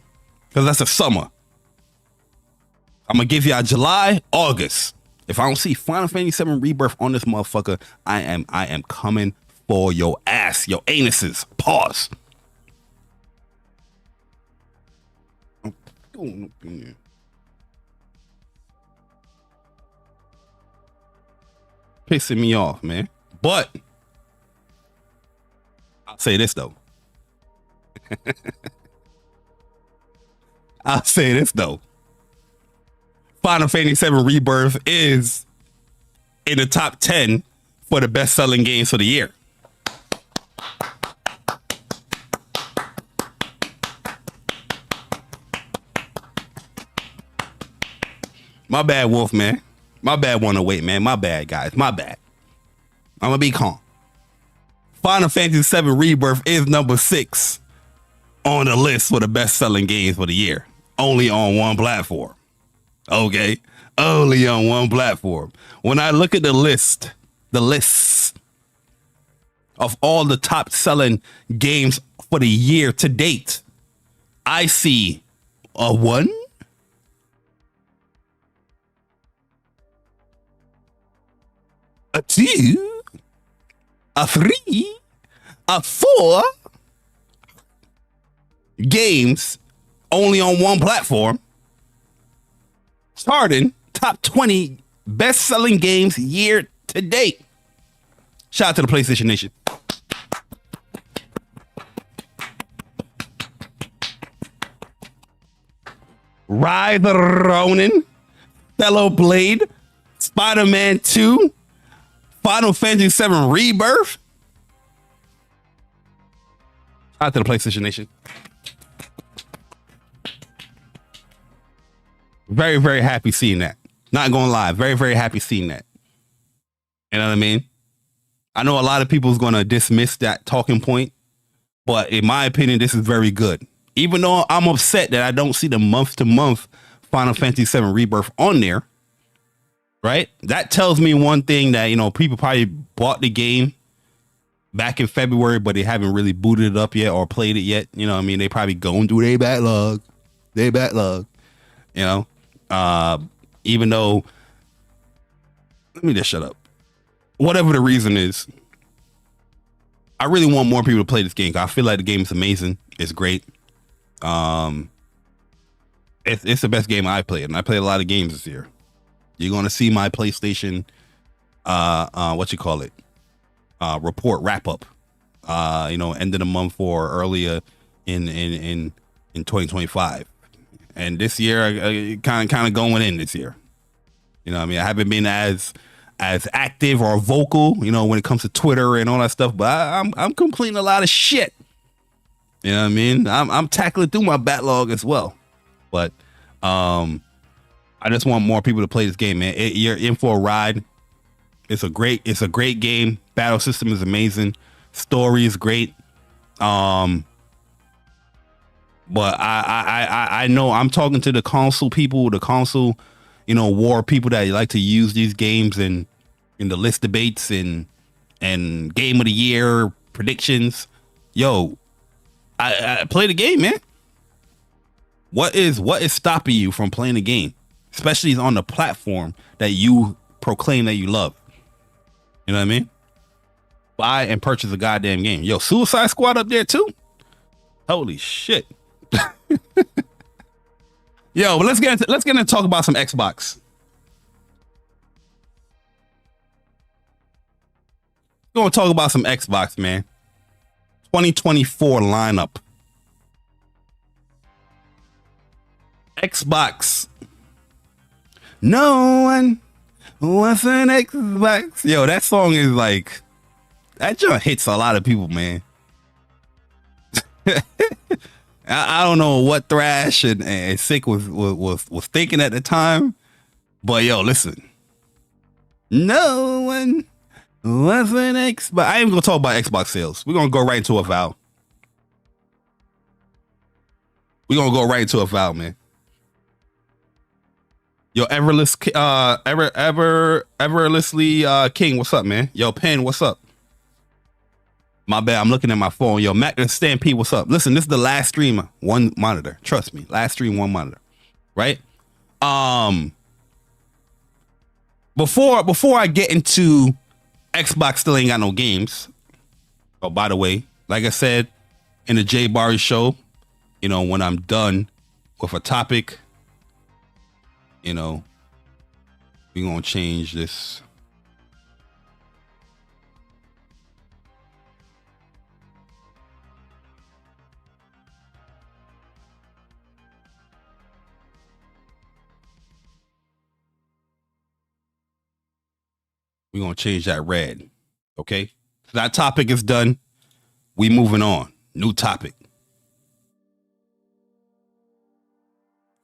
Because that's the summer. I'm gonna give you out July, August. If I don't see Final Fantasy VII Rebirth on this motherfucker, I am coming for your ass, your anuses. Pause. Pissing me off, man. But I'll say this though. I'll say this though. Final Fantasy VII Rebirth is in the top 10 for the best-selling games for the year. My bad, Wolf, man. My bad, 108, man. My bad, guys. My bad. I'm gonna be calm. Final Fantasy VII Rebirth is number 6 on the list for the best-selling games for the year. Only on one platform. Okay? Only on one platform. When I look at the lists of all the top-selling games for the year to date, I see a 1, a 2, a 3, a 4 games only on one platform, charting top 20 best-selling games year to date. Shout out to the PlayStation Nation. Rise of Ronin, Fellow Blade, Spider-Man 2, Final Fantasy VII Rebirth. Shout out to the PlayStation Nation. Very, very happy seeing that. Not gonna lie, very, very happy seeing that. You know what I mean? I know a lot of people's going to dismiss that talking point, but in my opinion, this is very good. Even though I'm upset that I don't see the month to month Final Fantasy VII Rebirth on there, right? That tells me one thing, that, you know, people probably bought the game back in February, but they haven't really booted it up yet or played it yet. You know what I mean? They probably going through their backlog. You know? Even though, let me just shut up. Whatever the reason is, I really want more people to play this game. I feel like the game is amazing. It's great. It's the best game I played, and I played a lot of games this year. You're going to see my PlayStation, report wrap up, you know, end of the month or earlier in 2025. And this year, I kind of going in this year. You know what I mean? I haven't been as active or vocal, you know, when it comes to Twitter and all that stuff, but I'm completing a lot of shit. You know what I mean? I'm tackling through my backlog as well. But I just want more people to play this game, man. You're in for a ride. It's a great game. Battle system is amazing. Story is great. But I know I'm talking to the console people, you know, war people that like to use these games in the list debates and game of the year predictions. Yo, I play the game, man. What is stopping you from playing the game, especially on the platform that you proclaim that you love? You know what I mean? Buy and purchase a goddamn game. Yo, Suicide Squad up there too? Holy shit. Yo, but let's get into talk about some Xbox. We're gonna talk about some Xbox, man. 2024 lineup. Xbox. No one wants an Xbox. Yo, that song is like, that just hits a lot of people, man. I don't know what Thrash and Sick was thinking at the time, but yo, listen. No one wants an Xbox. I ain't gonna talk about Xbox sales. We're gonna go right into Avowed. We're gonna go right into Avowed, man. Yo, everlessly King, what's up, man? Yo, Pen, what's up? My bad, I'm looking at my phone. Yo, Mac and Stampede, what's up? Listen, this is the last stream, one monitor. Trust me, last stream, one monitor. Right? Before I get into Xbox still ain't got no games. Oh, by the way, like I said in the JAYBARI show, you know, when I'm done with a topic, you know, we're gonna change this. We're gonna change that red. Okay? So that topic is done. We moving on. New topic.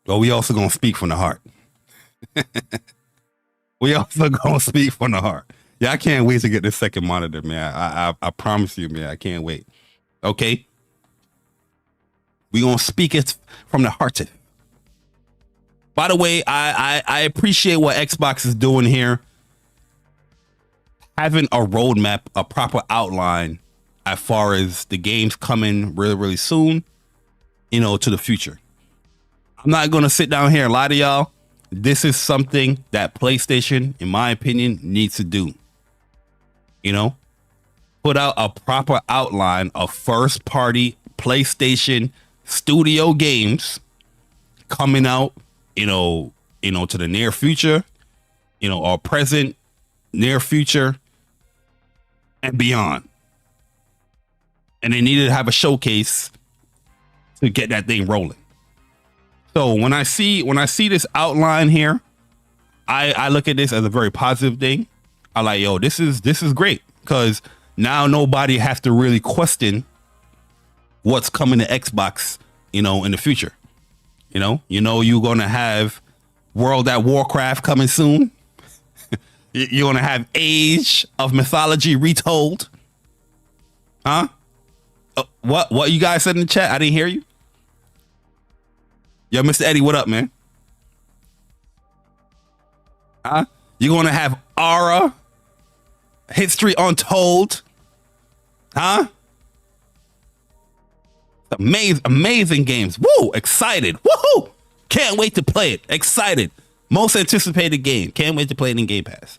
But we also gonna speak from the heart. We also gonna speak from the heart. Yeah, I can't wait to get this second monitor, man. I promise you, man. I can't wait. Okay? We gonna speak it from the heart. By the way, I appreciate what Xbox is doing here. Having a roadmap, a proper outline as far as the games coming really, really soon, you know, to the future. I'm not going to sit down here and lie to y'all. This is something that PlayStation, in my opinion, needs to do. You know, put out a proper outline of first party PlayStation studio games coming out, you know, to the near future, you know, or present, near future, and beyond. And they needed to have a showcase to get that thing rolling. So when I see this outline here, I look at this as a very positive thing. I like, yo, this is great, because now nobody has to really question what's coming to Xbox, you know, in the future. You know, you're gonna have World at Warcraft coming soon. You want to have Age of Mythology retold? Huh? What you guys said in the chat? I didn't hear you. Yo, Mr. Eddie, what up, man? Huh? You're going to have Aura, History Untold. Huh? Amazing games. Woo! Excited. Woohoo! Can't wait to play it. Excited. Most anticipated game. Can't wait to play it in Game Pass.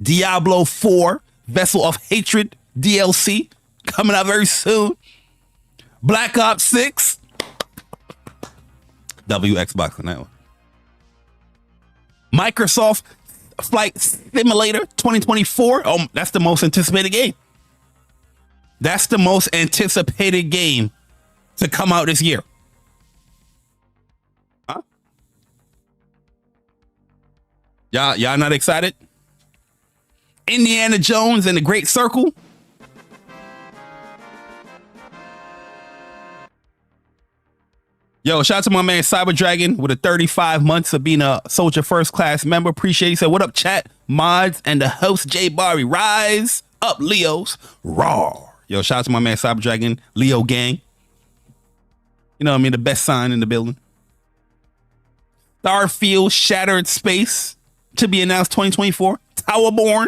Diablo 4, Vessel of Hatred DLC coming out very soon. Black Ops 6. W Xbox on that one. Microsoft Flight Simulator 2024. Oh, that's the most anticipated game. That's the most anticipated game to come out this year. Huh? Y'all not excited? Indiana Jones and the Great Circle. Yo, shout out to my man Cyber Dragon with a 35 months of being a Soldier First Class member. Appreciate you. Said, what up, chat, mods, and the host JAYBARI. Rise up, Leos. Raw. Yo, shout out to my man Cyber Dragon, Leo Gang. You know what I mean? The best sign in the building. Starfield Shattered Space to be announced 2024. Towerborn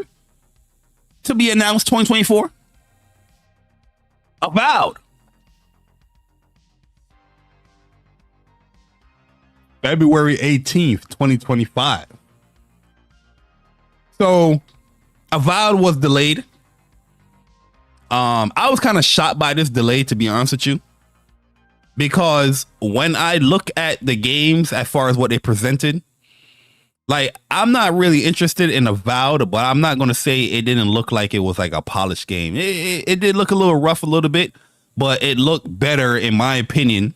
to be announced 2024. Avowed. February 18th, 2025. So Avowed was delayed. I was kind of shocked by this delay, to be honest with you, because when I look at the games as far as what they presented, like, I'm not really interested in Avowed, but I'm not going to say it didn't look like it was like a polished game. It did look a little rough a little bit, but it looked better, in my opinion,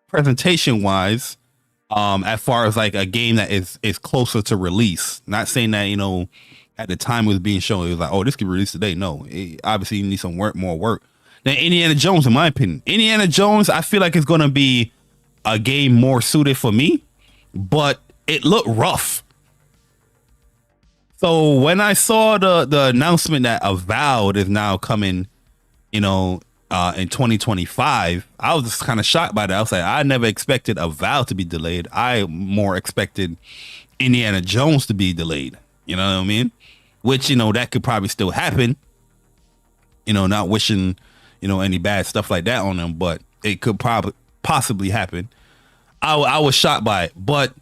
presentation wise, as far as like a game that is closer to release. Not saying that, you know, at the time it was being shown, it was like, oh, this could be released today. No, obviously you need some more work. Then Indiana Jones, in my opinion, Indiana Jones, I feel like it's going to be a game more suited for me, but it looked rough. So when I saw the announcement that Avowed is now coming, you know, in 2025, I was just kind of shocked by that. I was like, I never expected Avowed to be delayed. I more expected Indiana Jones to be delayed. You know what I mean? Which, you know, that could probably still happen. You know, not wishing, you know, any bad stuff like that on them, but it could possibly happen. I was shocked by it, but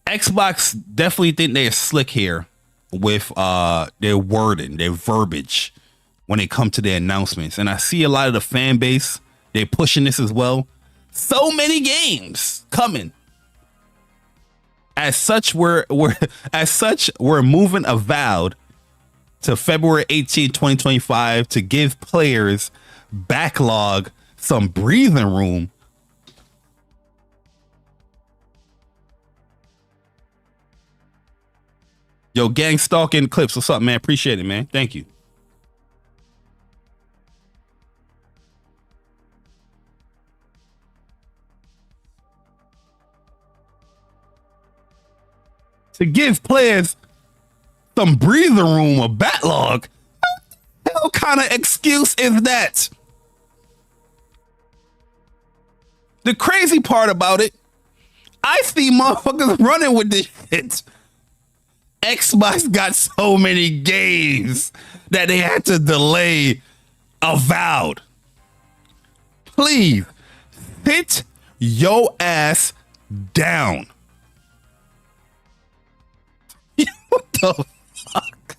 Xbox definitely think they're slick here with their wording, their verbiage when it comes to their announcements. And I see a lot of the fan base, they're pushing this as well. So many games coming. As such, we're moving Avowed to February 18, 2025 to give players backlog some breathing room. Yo, gang stalking clips. What's up, man? Appreciate it, man. Thank you. To give players some breathing room, a backlog. What kind of excuse is that? The crazy part about it, I see motherfuckers running with this shit. Xbox got so many games that they had to delay Avowed. Please sit your ass down. What the fuck?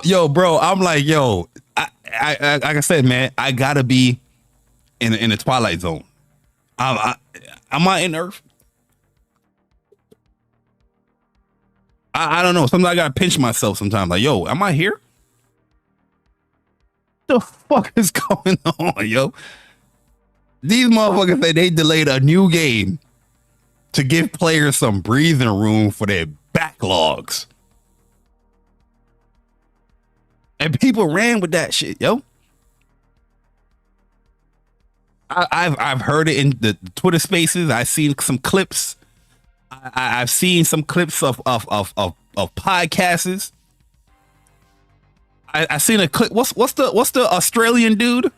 Yo, bro, I'm like, yo, I like I said, man, I gotta be in the Twilight Zone. Am I in Earth? I don't know. Sometimes I gotta pinch myself sometimes. Like, yo, am I here? What the fuck is going on, yo? These motherfuckers say they delayed a new game to give players some breathing room for their backlogs. And people ran with that shit, yo. I've heard it in the Twitter Spaces. I've seen some clips. I've seen some clips of podcasts. I seen a clip. What's the Australian dude?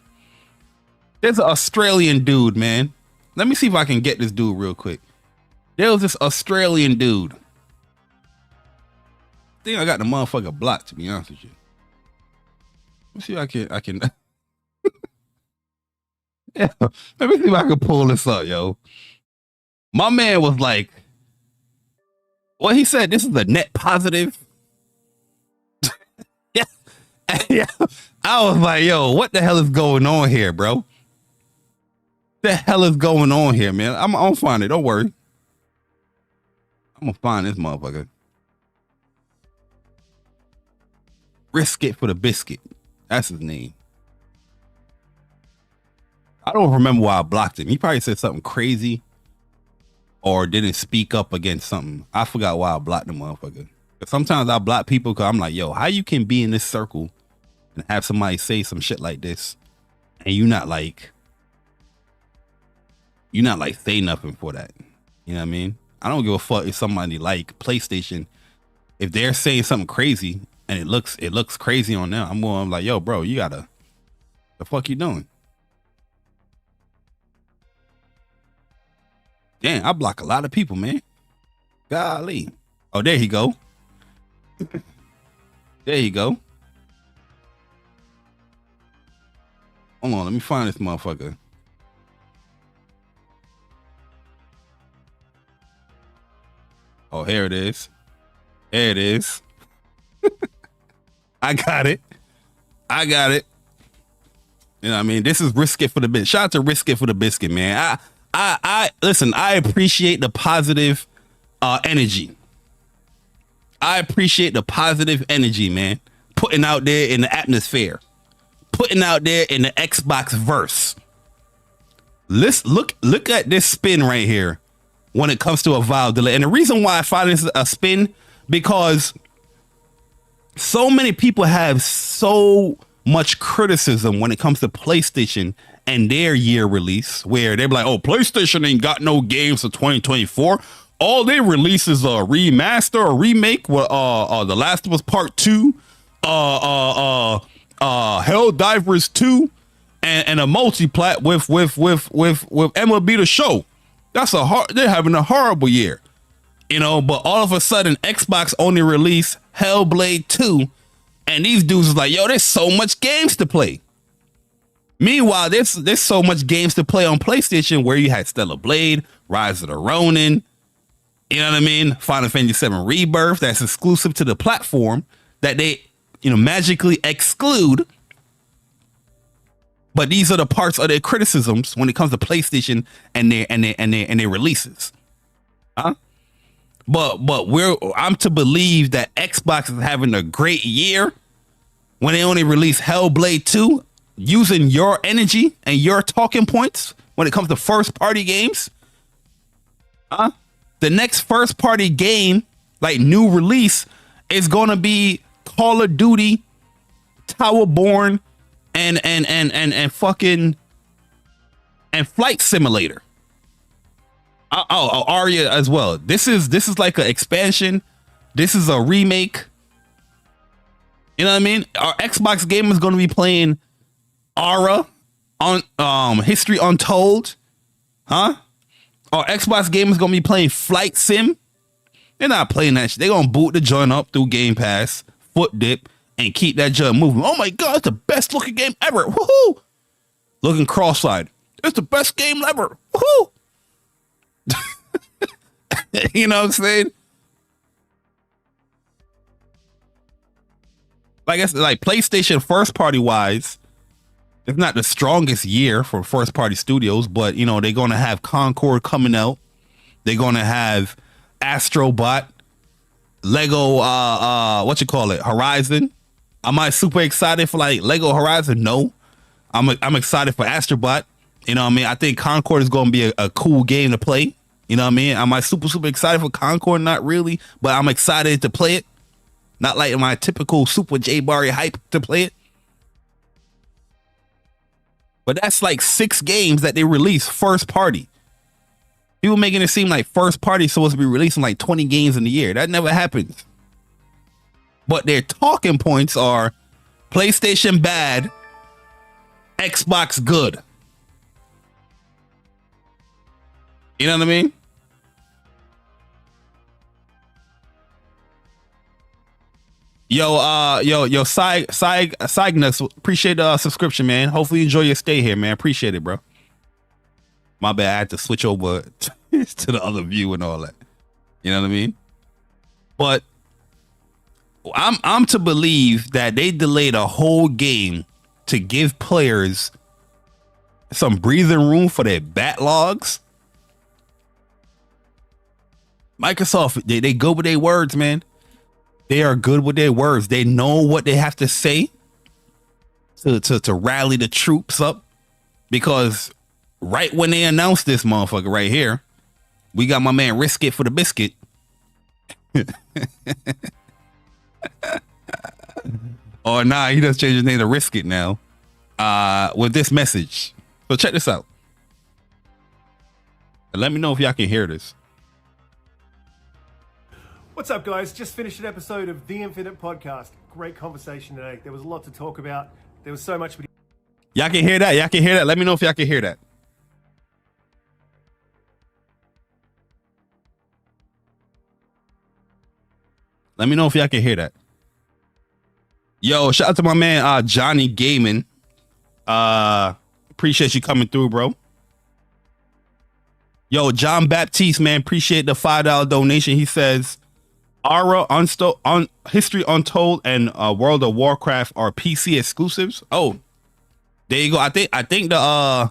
There's an Australian dude, man. Let me see if I can get this dude real quick. There was this Australian dude. I think I got the motherfucker blocked, to be honest with you. Let me see if I can. Yeah, let me see if I can pull this up, yo. My man was like, well, he said this is a net positive. Yeah. Yeah. I was like, yo, what the hell is going on here, bro? The hell is going on here, man? I'm gonna find it. Don't worry. I'm gonna find this motherfucker. Risk it for the biscuit. That's his name. I don't remember why I blocked him. He probably said something crazy or didn't speak up against something. I forgot why I blocked the motherfucker. But sometimes I block people because I'm like, yo, how you can be in this circle and have somebody say some shit like this and you not like say nothing for that. You know what I mean? I don't give a fuck if somebody like PlayStation, if they're saying something crazy and it looks crazy on them, I'm like, yo, bro, you gotta, the fuck you doing? Damn, I block a lot of people, man. Golly. Oh, there he go. There you go. Hold on, let me find this motherfucker. Oh, here it is. There it is. I got it. You know what I mean? This is Risk It for the Biscuit. Shout out to Risk It for the Biscuit, man. I listen, I appreciate the positive energy. I appreciate the positive energy, man. Putting out there in the atmosphere. Putting out there in the Xbox verse. Let's look at this spin right here when it comes to Avowed delay. And the reason why I find this a spin, because so many people have so much criticism when it comes to PlayStation and their year release, where they're like, oh, PlayStation ain't got no games for 2024. All they release is a remaster or remake with The Last of Us Part 2, Helldivers 2, and a multiplat with MLB The Show. They're having a horrible year. You know, but all of a sudden Xbox only released Hellblade 2, and these dudes is like, yo, there's so much games to play. Meanwhile, there's so much games to play on PlayStation, where you had Stellar Blade, Rise of the Ronin, you know what I mean? Final Fantasy VII Rebirth, that's exclusive to the platform that they, you know, magically exclude. But these are the parts of their criticisms when it comes to PlayStation and their releases. Huh? But I'm to believe that Xbox is having a great year when they only release Hellblade 2, using your energy and your talking points when it comes to first party games. Huh? The next first party game, like new release, is gonna be Call of Duty, Towerborn, and fucking and Flight Simulator. Aria as well. This is like an expansion. This is a remake. You know what I mean? Our Xbox game is going to be playing Aura on History Untold, huh? Our Xbox game is going to be playing Flight Sim. They're not playing that shit. They're going to boot the joint up through Game Pass, foot dip, and keep that joint moving. Oh my God, it's the best looking game ever. Woohoo! Looking cross-eyed. It's the best game ever. Woohoo! You know what I'm saying? Like I said, like PlayStation first party wise, it's not the strongest year for first party studios, but you know, they're gonna have Concord coming out. They're gonna have Astrobot, Lego Horizon. Am I super excited for like Lego Horizon? No. I'm excited for Astrobot. You know what I mean? I think Concord is gonna be a cool game to play. You know what I mean? Am I super excited for Concord? Not really, but I'm excited to play it. Not like my typical super JAYBARI hype to play it. But that's like 6 games that they release first party. People making it seem like first party is supposed to be releasing like 20 games in a year. That never happens. But their talking points are PlayStation bad, Xbox good. You know what I mean? Yo, Cygnus, appreciate the subscription, man. Hopefully you enjoy your stay here, man. Appreciate it, bro. My bad, I had to switch over to the other view and all that. You know what I mean? But I'm to believe that they delayed a whole game to give players some breathing room for their backlogs. Microsoft, they go with their words, man. They are good with their words. They know what they have to say to rally the troops up. Because right when they announced this motherfucker right here, we got my man Risk It for the Biscuit. Oh, nah, he does change his name to Risk It now. With this message. So check this out. And let me know if y'all can hear this. What's up, guys? Just finished an episode of The Infinite Podcast. Great conversation today. There was a lot to talk about. There was so much. Y'all can hear that? Y'all can hear that? Let me know if y'all can hear that. Let me know if y'all can hear that. Yo, shout out to my man Johnny Gaming. Appreciate you coming through, bro. Yo, John Baptiste, man, appreciate the $5 donation. He says, Aura, History Untold, and World of Warcraft are PC exclusives. Oh, there you go. I think the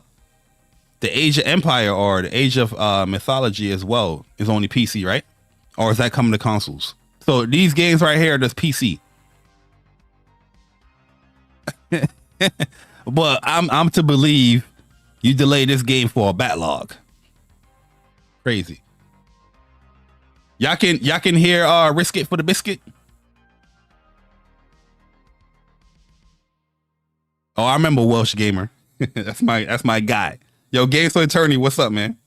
Age of Empire or the Age of Mythology as well is only PC, right? Or is that coming to consoles? So these games right here are just PC. But I'm to believe you delayed this game for a backlog. Crazy. Y'all can hear Risk It for the Biscuit. Oh, I remember Welsh Gamer. that's my guy. Yo, Games for Attorney, what's up, man?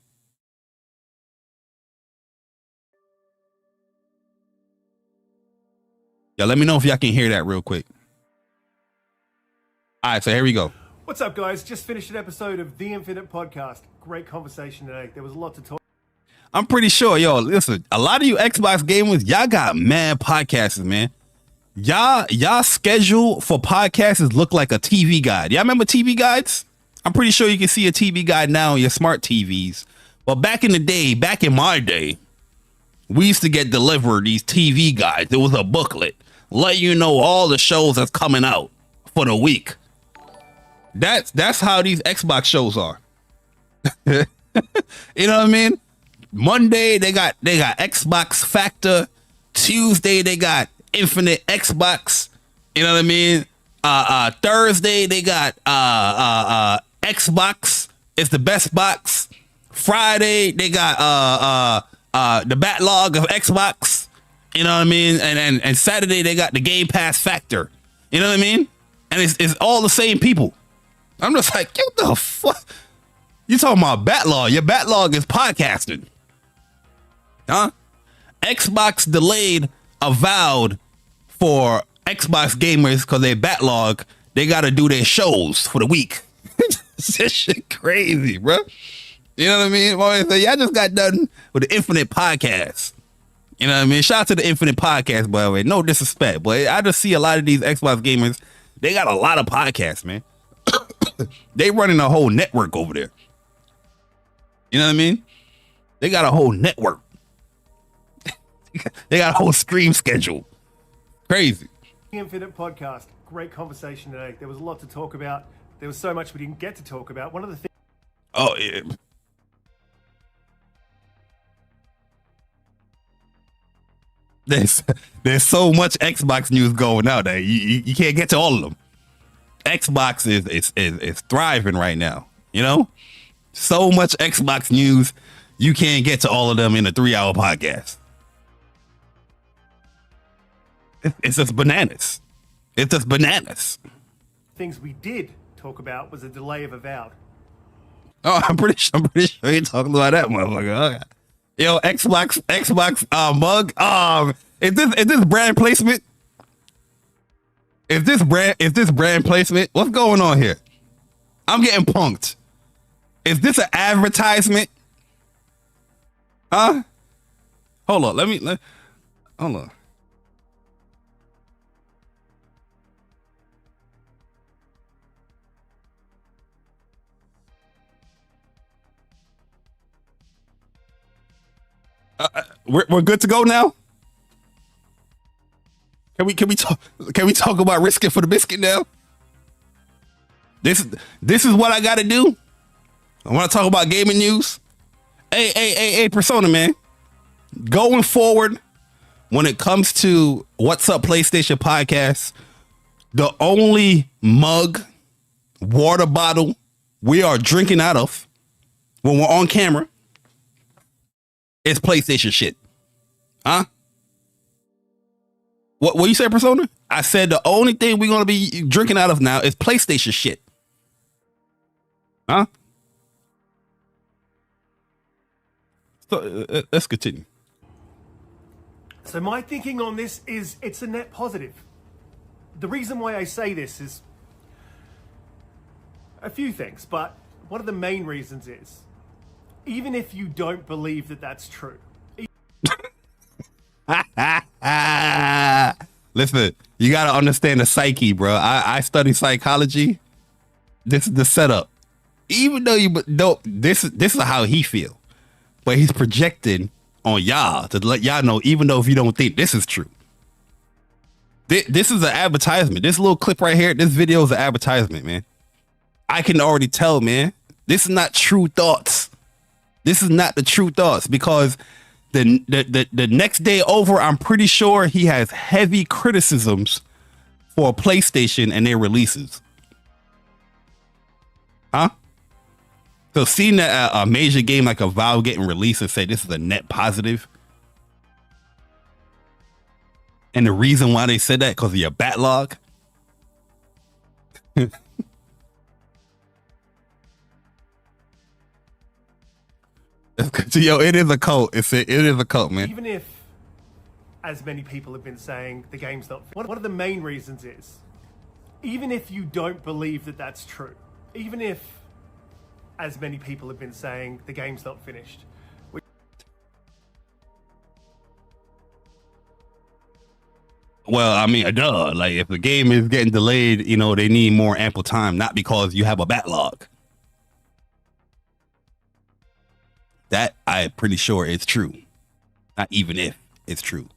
Yo, let me know if y'all can hear that real quick. All right, so here we go. What's up, guys? Just finished an episode of The Infinite Podcast. Great conversation today. There was a lot to talk. I'm pretty sure, yo, listen, a lot of you Xbox gamers, y'all got mad podcasts, man. Y'all schedule for podcasts look like a TV guide. Y'all remember TV guides? I'm pretty sure you can see a TV guide now on your smart TVs. But back in the day, back in my day, we used to get delivered these TV guides. It was a booklet, let you know all the shows that's coming out for the week. That's how these Xbox shows are. You know what I mean? Monday they got Xbox Factor. Tuesday they got Infinite Xbox. You know what I mean? Thursday they got Xbox. It's the best box. Friday they got the backlog of Xbox. You know what I mean? And Saturday they got the Game Pass Factor. You know what I mean? And it's all the same people. I'm just like, what the fuck? You talking about backlog? Your backlog is podcasting. Huh? Xbox delayed Avowed for Xbox gamers because they backlog. They got to do their shows for the week. This shit crazy, bro. You know what I mean? Well, so y'all just got done with the Infinite Podcast. You know what I mean? Shout out to the Infinite Podcast, by the way. No disrespect, but I just see a lot of these Xbox gamers. They got a lot of podcasts, man. They running a whole network over there. You know what I mean? They got a whole network. They got a whole stream schedule. Crazy. Infinite Podcast. Great conversation today. There was a lot to talk about. There was so much we didn't get to talk about. One of the things. Oh, yeah. There's so much Xbox news going out there. You can't get to all of them. Xbox is thriving right now. You know, so much Xbox news. You can't get to all of them in a 3-hour podcast. It's just bananas. It's just bananas. Things we did talk about was a delay of Avowed. Oh, I'm pretty sure you're talking about that motherfucker. Okay. Yo, Xbox mug. Is this brand placement? Is this brand placement? What's going on here? I'm getting punked. Is this an advertisement? Huh? Hold on. Hold on. We're good to go now. Can we talk about risking for the biscuit now? This is what I got to do. I want to talk about gaming news. Hey, Persona, man. Going forward, when it comes to What's Up PlayStation podcast, the only mug, water bottle we are drinking out of when we're on camera is PlayStation shit. Huh? What you said, Persona? I said the only thing we're going to be drinking out of now is PlayStation shit. Huh? So let's continue. So my thinking on this is it's a net positive. The reason why I say this is a few things, but one of the main reasons is, even if you don't believe that that's true. Listen, you got to understand the psyche, bro. I study psychology. This is the setup. Even though this is how he feel, but he's projecting on y'all to let y'all know, even though if you don't think this is true. This is an advertisement. This little clip right here, this video is an advertisement, man. I can already tell, man. This is not true thoughts. This is not the true thoughts, because the next day over, I'm pretty sure he has heavy criticisms for PlayStation and their releases. Huh? So seeing that a major game like Avowed getting released and say this is a net positive, and the reason why they said that because of your backlog. Yo, it is a cult. It is a cult, man. Even if, as many people have been saying, the game's not. One of the main reasons is, even if you don't believe that that's true, even if, as many people have been saying, the game's not finished. Well, I mean, duh. Like, if the game is getting delayed, you know, they need more ample time, not because you have a backlog. That I'm pretty sure is true. Not even if it's true.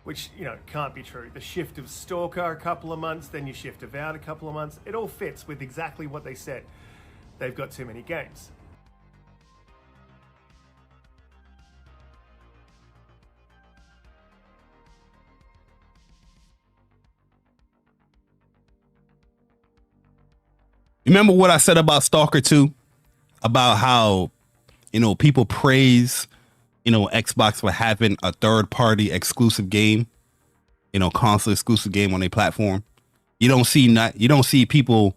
Which, you know, can't be true. The shift of Stalker a couple of months, then you shift Avowed a couple of months. It all fits with exactly what they said. They've got too many games. Remember what I said about Stalker 2? About how, you know, people praise, you know, Xbox for having a third-party exclusive game, you know, console exclusive game on their platform. You don't see people.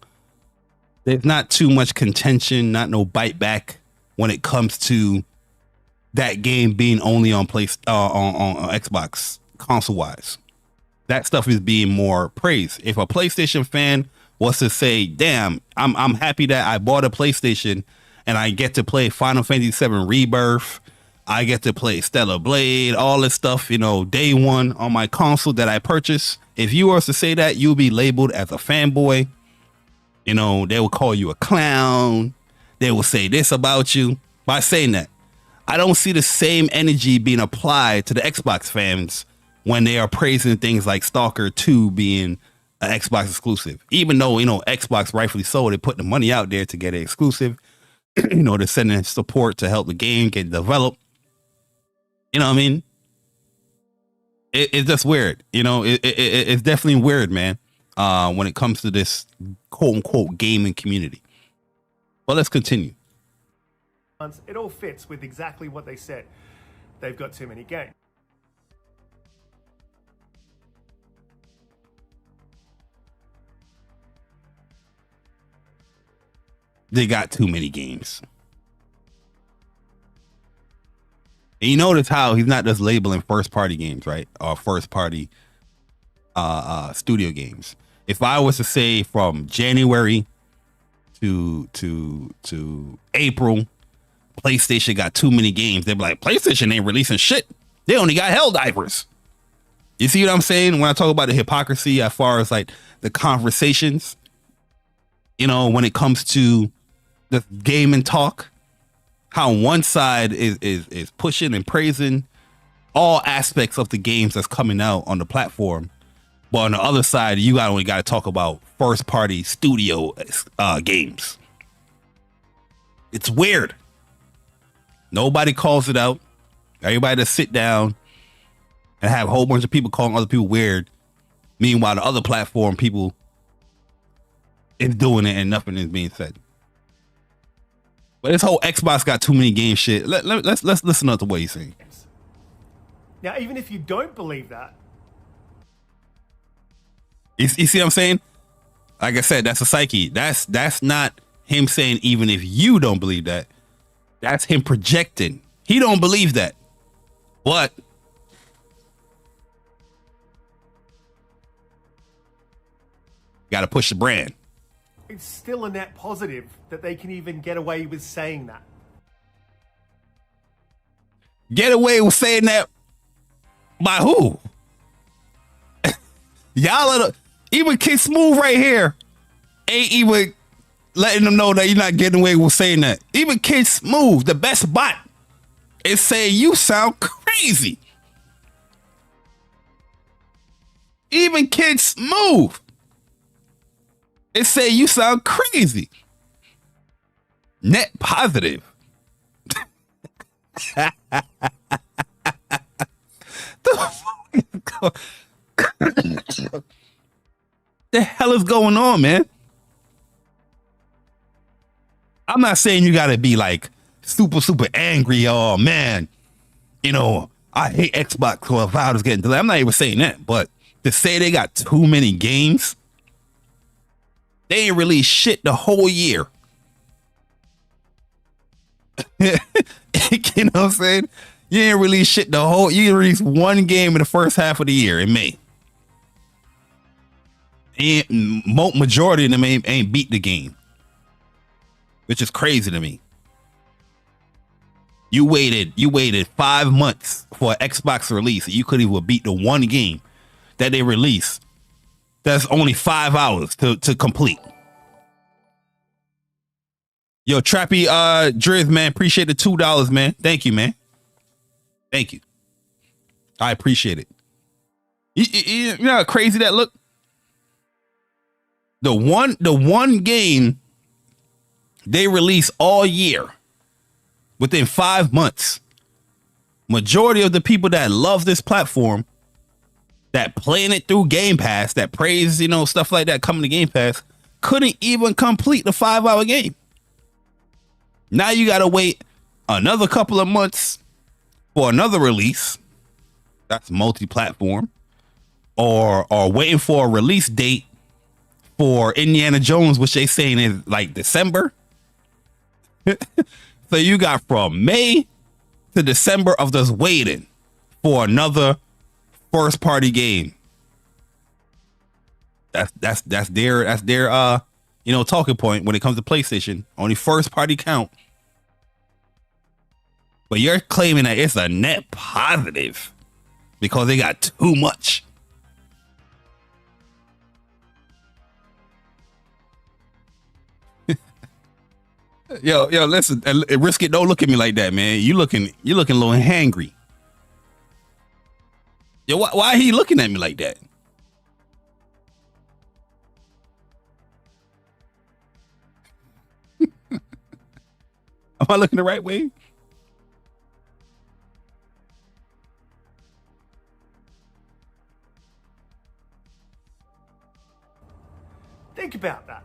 There's not too much contention, not no bite back when it comes to that game being only on Xbox console wise. That stuff is being more praised. If a PlayStation fan was to say, "Damn, I'm happy that I bought a PlayStation and I get to play Final Fantasy VII Rebirth. I get to play Stellar Blade, all this stuff, you know, day one on my console that I purchased." If you were to say that, you'll be labeled as a fanboy. You know, they will call you a clown. They will say this about you. By saying that, I don't see the same energy being applied to the Xbox fans when they are praising things like Stalker 2 being an Xbox exclusive. Even though, you know, Xbox, rightfully so, they put the money out there to get it exclusive. You know, they're sending support to help the game get developed. You know what I mean? It's just weird. You know, it's definitely weird, man, when it comes to this quote unquote gaming community. But let's continue. It all fits with exactly what they said. They've got too many games. they got too many games. And you notice how he's not just labeling first party games, right? Or first party studio games. If I was to say from January to April, PlayStation got too many games, they'd be like, PlayStation ain't releasing shit. They only got Helldivers. You see what I'm saying when I talk about the hypocrisy as far as like the conversations, you know, when it comes to the gaming talk, how one side is pushing and praising all aspects of the games that's coming out on the platform, but on the other side, you only got to talk about first party studio games. It's weird. Nobody calls it out. Everybody just sit down and have a whole bunch of people calling other people weird. Meanwhile, the other platform people is doing it and nothing is being said. But this whole Xbox got too many game shit. Let's listen up to what he's saying. Now, even if you don't believe that, you see what I'm saying? Like I said, that's a psyche. That's not him saying even if you don't believe that. That's him projecting. He don't believe that. But got to push the brand. it's still a net positive that they can even get away with saying that. Get away with saying that by who? Y'all are the, even Kid Smooth right here ain't even letting them know that you're not getting away with saying that. Even Kid Smooth, the best bot, is saying you sound crazy. Even Kid Smooth is saying you sound crazy. Net positive. The hell is going on, man? I'm not saying you gotta be like super angry. Oh man, you know, I hate Xbox or Avowed is getting delayed. I'm not even saying that, but to say they got too many games, they ain't released shit the whole year. You know what I'm saying? You ain't release shit the whole. You released one game in the first half of the year in May. And majority of them ain't beat the game, which is crazy to me. You waited 5 months for an Xbox release. You couldn't even beat the one game that they released. That's only 5 hours to complete. Yo, Trappy Driz, man, appreciate the $2, man. Thank you, man. Thank you. I appreciate it. You know how crazy that look? The one game they release all year within 5 months. Majority of the people that love this platform, that playing it through Game Pass, that praise, you know, stuff like that coming to Game Pass, couldn't even complete the 5-hour game. Now you gotta wait another couple of months for another release. That's multi-platform. Or waiting for a release date for Indiana Jones, which they saying is like December. So you got from May to December of just waiting for another first party game. That's their you know, talking point when it comes to PlayStation. Only first party count. But you're claiming that it's a net positive because they got too much. Yo, listen, Risk It, don't look at me like that, man. You looking a little hangry. Yo, why he looking at me like that? Am I looking the right way? Think about that.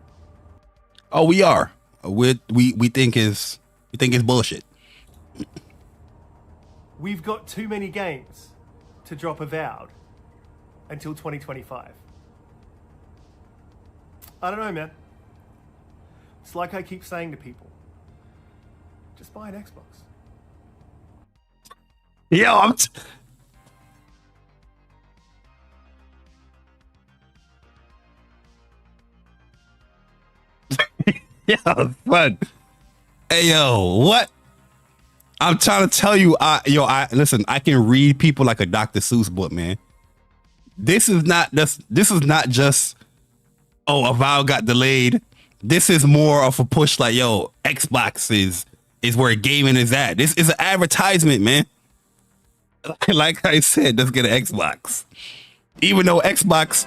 Oh, we are. We think it's bullshit. We've got too many games to drop Avowed until 2025. I don't know, man. It's like I keep saying to people, just buy an Xbox. Yo, yeah, fun. Hey, yo, what? I'm trying to tell you, listen, I can read people like a Dr. Seuss book, man. This is not just, oh, Avowed got delayed. This is more of a push like, yo, Xbox is where gaming is at. This is an advertisement, man. Like I said, let's get an Xbox. Even though Xbox,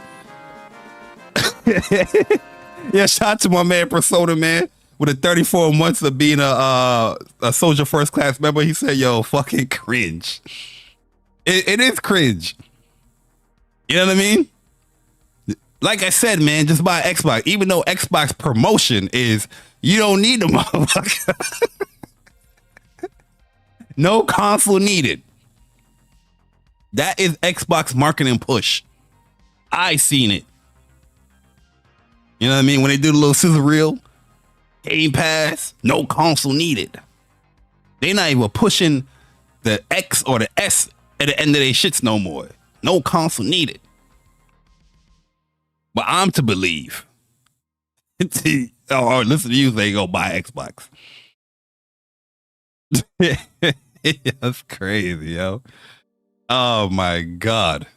yeah, shout out to my man Persona, man. With the 34 months of being a soldier first class member, he said, yo, fucking cringe. It is cringe. You know what I mean? Like I said, man, just buy Xbox. Even though Xbox promotion is, you don't need the motherfucker. No console needed. That is Xbox marketing push. I seen it. You know what I mean? When they do the little sizzle reel, Game Pass, no console needed. They not even pushing the X or the S at the end of their shits no more. No console needed. But I'm to believe. Oh, listen to you say go buy Xbox. That's crazy, yo. Oh my God.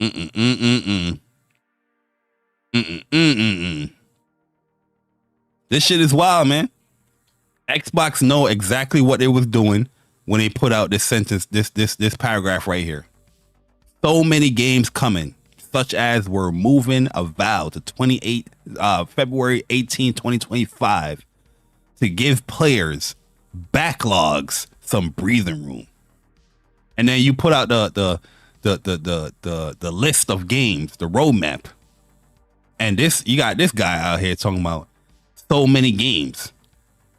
This shit is wild, man. Xbox know exactly what they was doing when they put out this sentence, this paragraph right here. So many games coming, such as we're moving Avowed to February 18, 2025 to give players backlogs some breathing room. And then you put out the list of games, the roadmap. And you got this guy out here talking about so many games.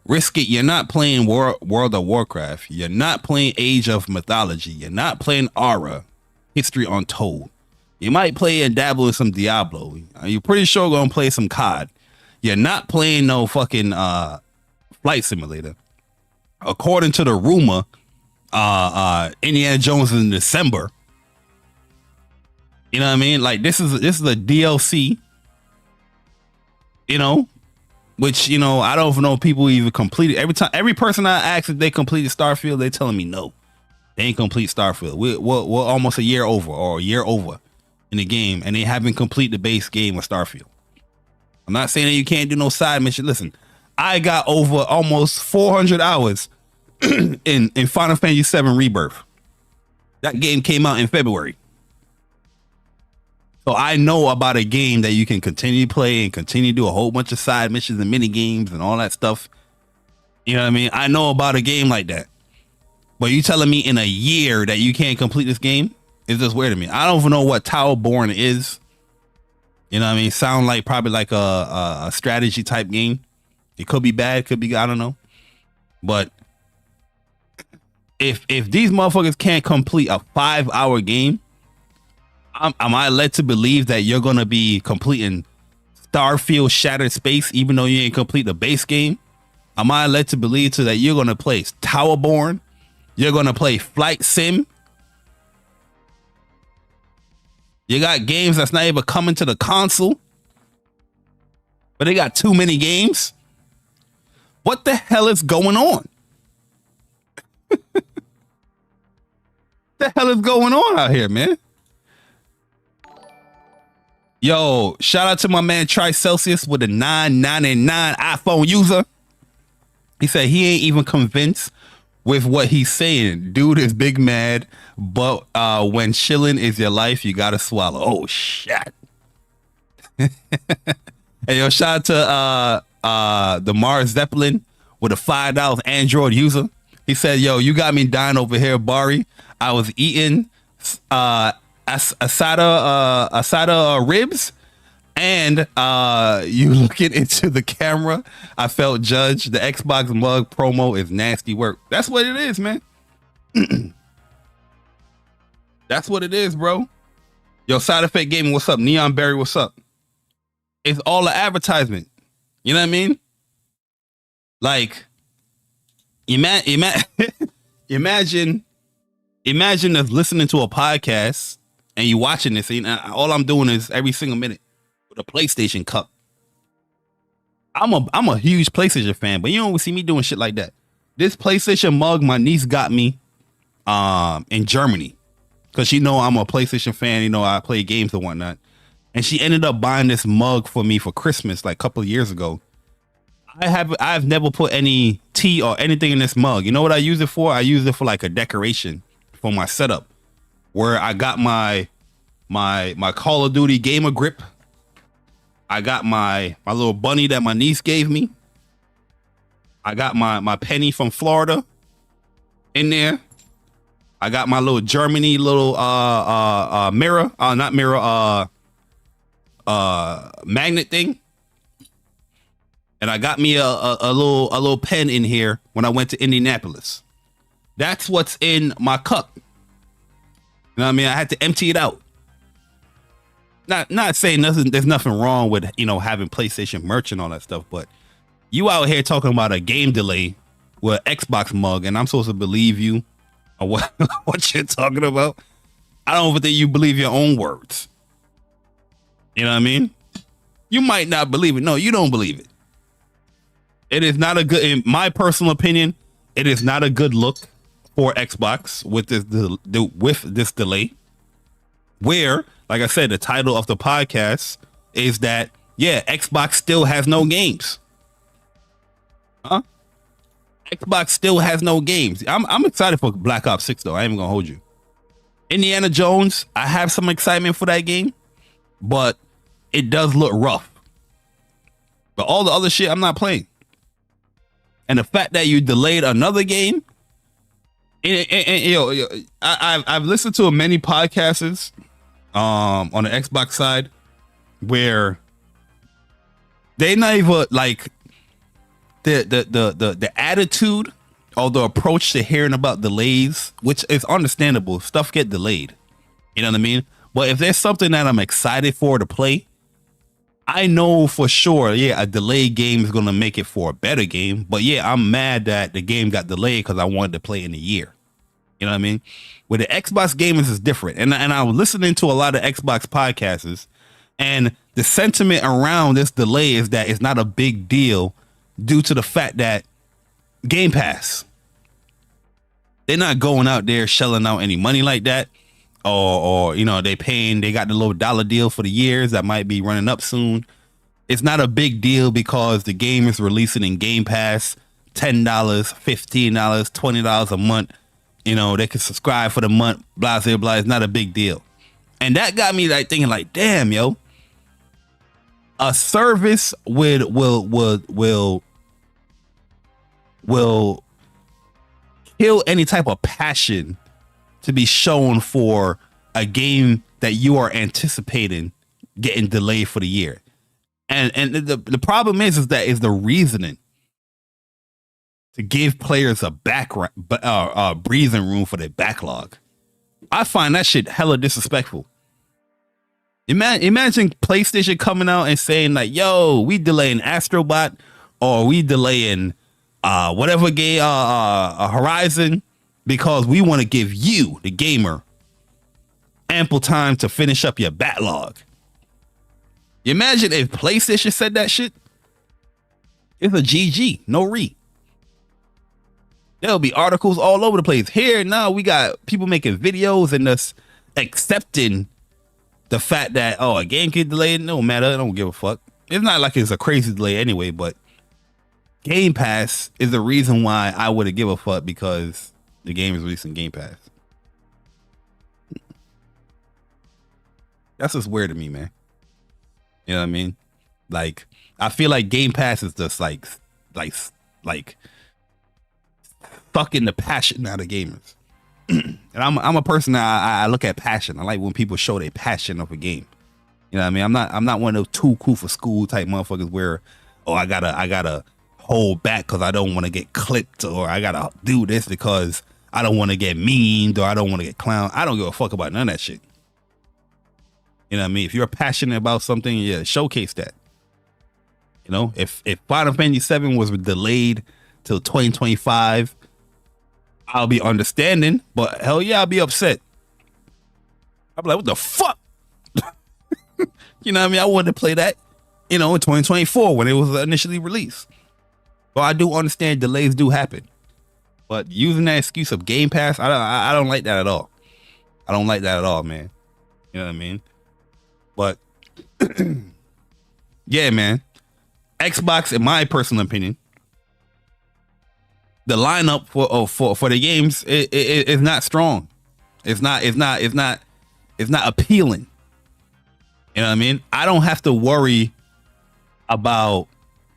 Risk it. You're not playing World of Warcraft. You're not playing Age of Mythology. You're not playing Aura, History Untold. You might play and dabble in some Diablo. You're pretty sure gonna play some COD. You're not playing no fucking Flight Simulator. According to the rumor, Indiana Jones in December. You know what I mean? Like this is a DLC. You know, which I don't know if people even completed. Every person I ask if they completed Starfield, they telling me no, they ain't complete Starfield. We're almost a year over in the game, and they haven't completed the base game of Starfield. I'm not saying that you can't do no side mission. Listen, I got over almost 400 hours in Final Fantasy VII Rebirth. That game came out in February. So I know about a game that you can continue to play and continue to do a whole bunch of side missions and mini games and all that stuff. You know what I mean? I know about a game like that. But you telling me in a year that you can't complete this game? It's just weird to me. I don't even know what Towerborn is. You know what I mean? Sound like probably like a strategy type game. It could be bad, could be good, I don't know. But if these motherfuckers can't complete a 5-hour game, am I led to believe that you're gonna be completing Starfield Shattered Space even though you ain't complete the base game? Am I led to believe that you're gonna play Towerborn? You're gonna play Flight Sim? You got games that's not even coming to the console, but they got too many games. What the hell is going on? The hell is going on out here, man? Yo, shout out to my man Tricelsius with a 999 iPhone user. He said he ain't even convinced with what he's saying. Dude is big mad, but when chilling is your life, you gotta swallow. Oh shit. Hey yo, shout out to the Mars Zeppelin with a $5 Android user. He said, yo, you got me dying over here, Bari. I was eating asada ribs, and you looking into the camera, I felt judged. The Xbox mug promo is nasty work. That's what it is, man. That's what it is, bro. Yo, Side Effect Gaming, what's up? Neon Berry, what's up? It's all an advertisement. You know what I mean? Like, imagine us listening to a podcast and you watching this, and all I'm doing is every single minute with a PlayStation cup. I'm a huge PlayStation fan, but you don't see me doing shit like that. This PlayStation mug my niece got me in Germany, because she know I'm a PlayStation fan. You know, I play games and whatnot, and she ended up buying this mug for me for Christmas like a couple of years ago. I've never put any tea or anything in this mug. You know what I use it for? I use it for like a decoration for my setup, where I got my Call of Duty gamer grip. I got my little bunny that my niece gave me. I got my penny from Florida in there. I got my little Germany little mirror, not mirror, magnet thing. And I got me a little pen in here when I went to Indianapolis. That's what's in my cup. You know what I mean? I had to empty it out. Not saying nothing. There's nothing wrong with, you know, having PlayStation merch and all that stuff, but you out here talking about a game delay with an Xbox mug, and I'm supposed to believe you or what you're talking about? I don't even think you believe your own words. You know what I mean? You might not believe it. No, you don't believe it. It is not a good, in my personal opinion, it is not a good look for Xbox with this delay. Where, like I said, the title of the podcast is that, yeah, Xbox still has no games. Huh? Xbox still has no games. I'm excited for Black Ops 6 though. I ain't even gonna hold you. Indiana Jones, I have some excitement for that game, but it does look rough. But all the other shit I'm not playing. And the fact that you delayed another game, I've listened to many podcasts on the Xbox side where they not even like the attitude or the approach to hearing about delays, which is understandable. Stuff get delayed. You know what I mean? But if there's something that I'm excited for to play, I know for sure, yeah, a delayed game is going to make it for a better game. But yeah, I'm mad that the game got delayed because I wanted to play in a year. You know what I mean? With the Xbox gamers is different. And I was listening to a lot of Xbox podcasts, and the sentiment around this delay is that it's not a big deal due to the fact that Game Pass, they're not going out there shelling out any money like that. Or you know, they got the little dollar deal for the years that might be running up soon. It's not a big deal because the game is releasing in Game Pass, $10, $15, $20 a month. You know, they can subscribe for the month, blah, blah, blah. It's not a big deal. And that got me like thinking like, damn, yo, a service will kill any type of passion to be shown for a game that you are anticipating getting delayed for the year. And the problem is that is the reasoning to give players a breathing room for their backlog. I find that shit hella disrespectful. Imagine PlayStation coming out and saying like, yo, we delaying Astrobot, or we delaying whatever game, Horizon, because we want to give you, the gamer, ample time to finish up your backlog. Imagine if PlayStation said that shit. It's a GG, no re. There'll be articles all over the place. Here now we got people making videos and us accepting the fact that, oh, a game get delayed, no matter, I don't give a fuck. It's not like it's a crazy delay anyway, but Game Pass is the reason why I would have give a fuck, because the game is releasing Game Pass. That's just weird to me, man. You know what I mean? Like, I feel like Game Pass is just like fucking the passion out of gamers. And I'm a person that I look at passion. I like when people show their passion of a game. You know what I mean? I'm not one of those too cool for school type motherfuckers where, oh, I gotta hold back because I don't want to get clipped, or I gotta do this because I don't want to get memed, or I don't want to get clowned. I don't give a fuck about none of that shit. You know what I mean? If you're passionate about something, yeah, showcase that. You know, if Final Fantasy 7 was delayed till 2025, I'll be understanding, but hell yeah, I'll be upset. I'll be like, what the fuck? You know what I mean? I wanted to play that, you know, in 2024 when it was initially released. But I do understand delays do happen. But using that excuse of Game Pass, I don't like that at all. I don't like that at all, man. You know what I mean? But yeah, man. Xbox, in my personal opinion, the lineup for the games is not strong. It's not appealing. You know what I mean? I don't have to worry about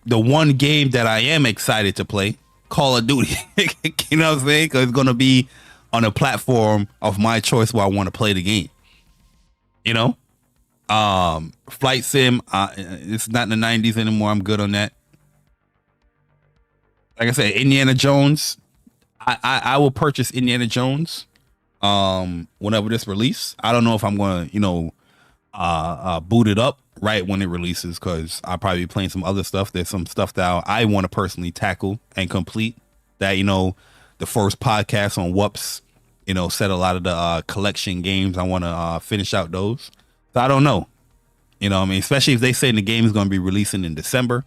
the one game that I am excited to play, Call of Duty. You know what I'm saying? Because it's going to be on a platform of my choice where I want to play the game. You know? Flight Sim, it's not in the 90s anymore. I'm good on that. Like I said, Indiana Jones, I will purchase Indiana Jones whenever this release. I don't know if I'm going to, you know, boot it up right when it releases, because I'll probably be playing some other stuff. There's some stuff that I want to personally tackle and complete that, you know, the first podcast on Whoops, you know, said a lot of the collection games. I want to finish out those. So I don't know. You know what I mean? Especially if they say the game is going to be releasing in December.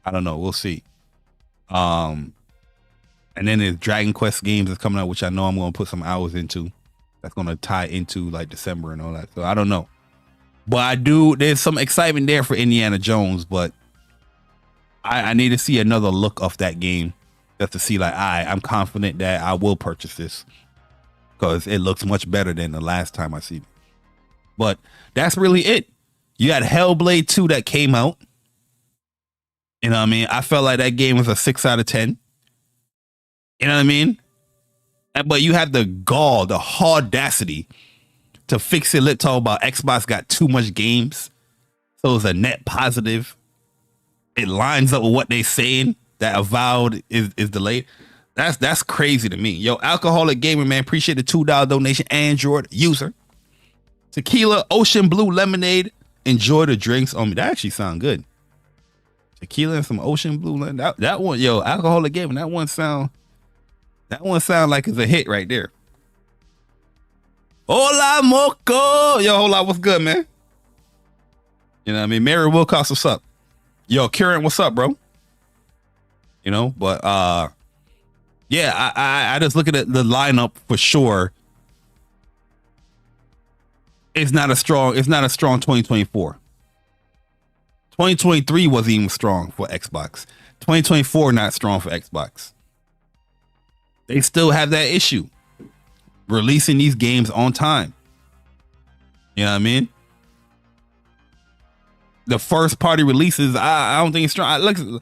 I don't know. We'll see. And then there's Dragon Quest games that's coming out, which I know I'm going to put some hours into. That's going to tie into like December and all that. So I don't know. But there's some excitement there for Indiana Jones, but I need to see another look of that game just to see like, I'm confident that I will purchase this because it looks much better than the last time I see it. But that's really it. You got Hellblade 2 that came out. You know what I mean? I felt like that game was a 6 out of 10. You know what I mean? But you have the gall, the audacity to fix it. Let's talk about Xbox got too much games. So it's a net positive. It lines up with what they saying that Avowed is delayed. That's crazy to me. Yo, Alcoholic Gamer, man, appreciate the $2 donation. Android user. Tequila, Ocean Blue Lemonade. Enjoy the drinks on me. That actually sound good. Tequila and some Ocean Blue Lemonade. That one, yo, Alcoholic Gamer, that one sound like it's a hit right there. Hola, Moco. Yo, hola, what's good, man? You know what I mean? Mary Wilcox, what's up? Yo, Kieran, what's up, bro? You know, but yeah, I just look at the lineup for sure. It's not a strong 2024. 2023 wasn't even strong for Xbox. 2024 not strong for Xbox. They still have that issue. Releasing these games on time. You know what I mean? The first party releases, I don't think it's strong. Listen,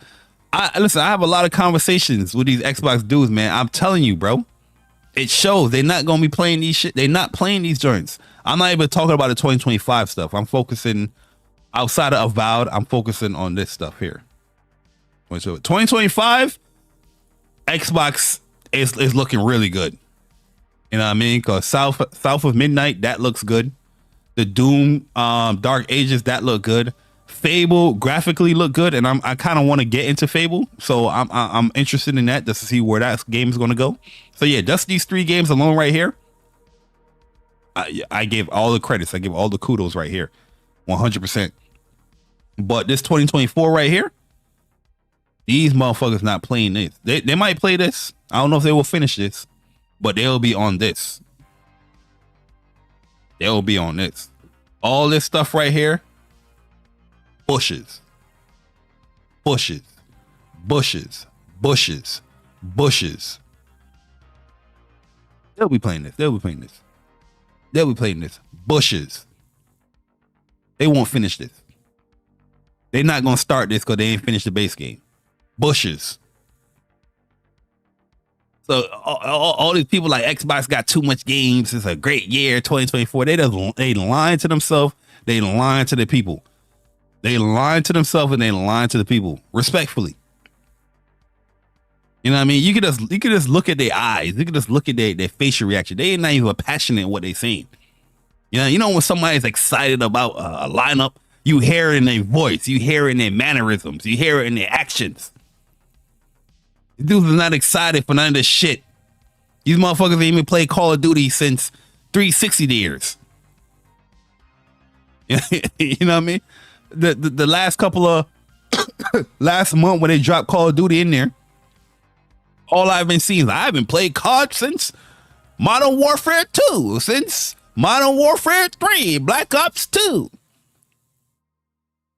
I have a lot of conversations with these Xbox dudes, man. I'm telling you, bro. It shows they're not gonna be playing these shit. They're not playing these joints. I'm not even talking about the 2025 stuff. I'm focusing outside of Avowed. I'm focusing on this stuff here. 2025, Xbox is looking really good. You know what I mean? Because South of Midnight, that looks good. The Doom, Dark Ages, that look good. Fable graphically look good, and I kind of want to get into Fable, so I'm interested in that just to see where that game is going to go. So yeah, just these 3 games alone right here, I give all the credits, I give all the kudos right here, 100%. But this 2024 right here, these motherfuckers not playing this. They might play this. I don't know if they will finish this, but they'll be on this. They'll be on this. All this stuff right here. Bushes. Bushes. Bushes. Bushes. Bushes. They'll be playing this. They'll be playing this. They'll be playing this. Bushes. They won't finish this. They're not going to start this because they ain't finished the base game. Bushes. So all these people like Xbox got too much games. It's a great year, 2024. They lying to themselves. They lying to the people. They lying to themselves and they lying to the people. Respectfully. You know what I mean? You could just look at their eyes. You could just look at their facial reaction. They ain't not even passionate in what they saying. You know when somebody's excited about a lineup, You hear it in their voice. You hear it in their mannerisms. You hear it in their actions. These dudes are not excited for none of this shit. These motherfuckers ain't even played Call of Duty since 360 years. You know what I mean? The last couple of last month when they dropped Call of Duty in there, all I've been seeing is I haven't played COD since Modern Warfare 2, since Modern Warfare 3, Black Ops 2.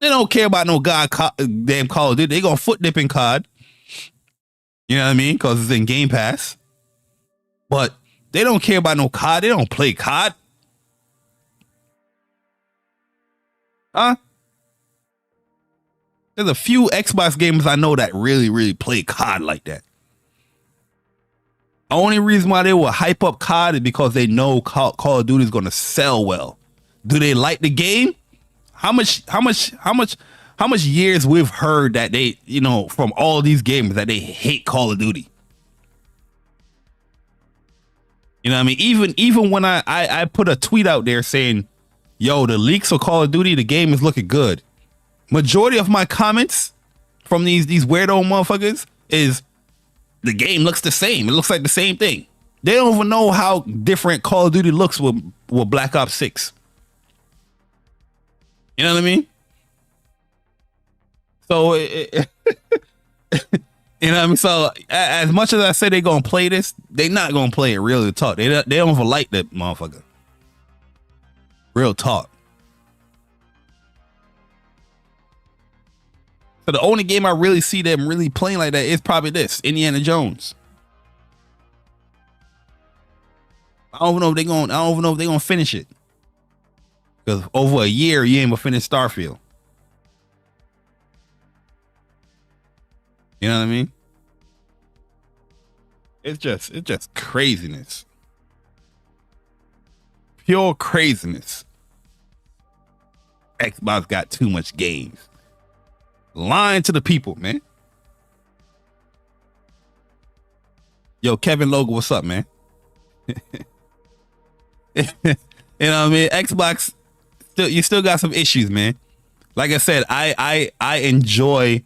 They don't care about no damn Call of Duty. They gonna foot dip in COD. You know what I mean? Because it's in Game Pass. But they don't care about no COD. They don't play COD. Huh? There's a few Xbox gamers I know that really play COD like that. The only reason why they will hype up COD is because they know Call of Duty is going to sell well. Do they like the game? How much years we've heard that they, you know, from all these gamers that they hate Call of Duty. You know what I mean? Even when I put a tweet out there saying, yo, the leaks for Call of Duty, the game is looking good. Majority of my comments from these weirdo motherfuckers is the game looks the same. It looks like the same thing. They don't even know how different Call of Duty looks with Black Ops 6. You know what I mean? So, you know what I mean? So, as much as I say they're going to play this, they not going to play it real talk. They don't even like that motherfucker. Real talk. So the only game I really see them really playing like that is probably this, Indiana Jones. I don't even know if they're gonna finish it. Because over a year you ain't gonna finish Starfield. You know what I mean? It's just craziness. Pure craziness. Xbox got too much games. Lying to the people, man. Yo, Kevin Logan, what's up, man? You know what I mean? Xbox, you still got some issues, man. Like I said, I enjoy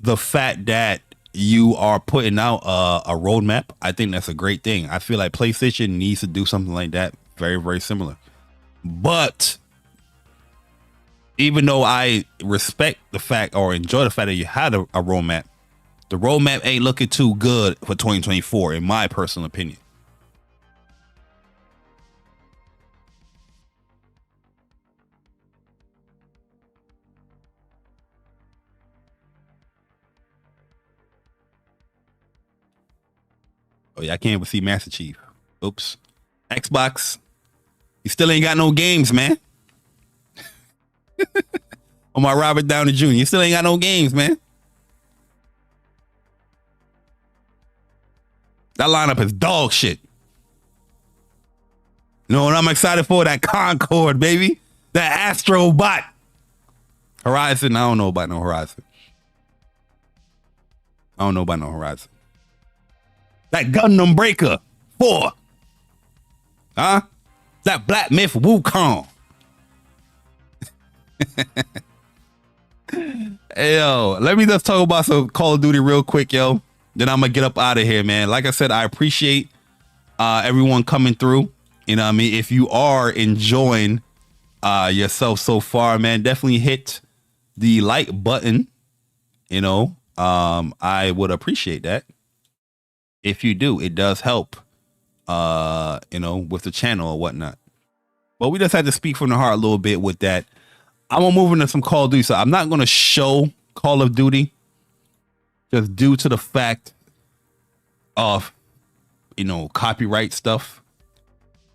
the fact that you are putting out a roadmap. I think that's a great thing. I feel like PlayStation needs to do something like that, very, very similar. But even though I respect the fact or enjoy the fact that you had a roadmap, the roadmap ain't looking too good for 2024, in my personal opinion. Oh yeah, I can't even see Master Chief. Oops. Xbox, you still ain't got no games, man. On my Robert Downey Jr. You still ain't got no games, man. That lineup is dog shit. You know what I'm excited for? That Concorde, baby. That Astro Bot. Horizon, I don't know about no Horizon. That Gundam Breaker 4. Huh? That Black Myth Wukong. Hey, yo, let me just talk about some Call of Duty real quick, yo. Then I'm gonna get up out of here, man. Like I said, I appreciate everyone coming through. You know what I mean? If you are enjoying yourself so far, man, definitely hit the like button. You know, I would appreciate that. If you do, it does help, you know, with the channel or whatnot. But we just had to speak from the heart a little bit with that. I'm gonna move into some Call of Duty. So I'm not gonna show Call of Duty just due to the fact of, you know, copyright stuff.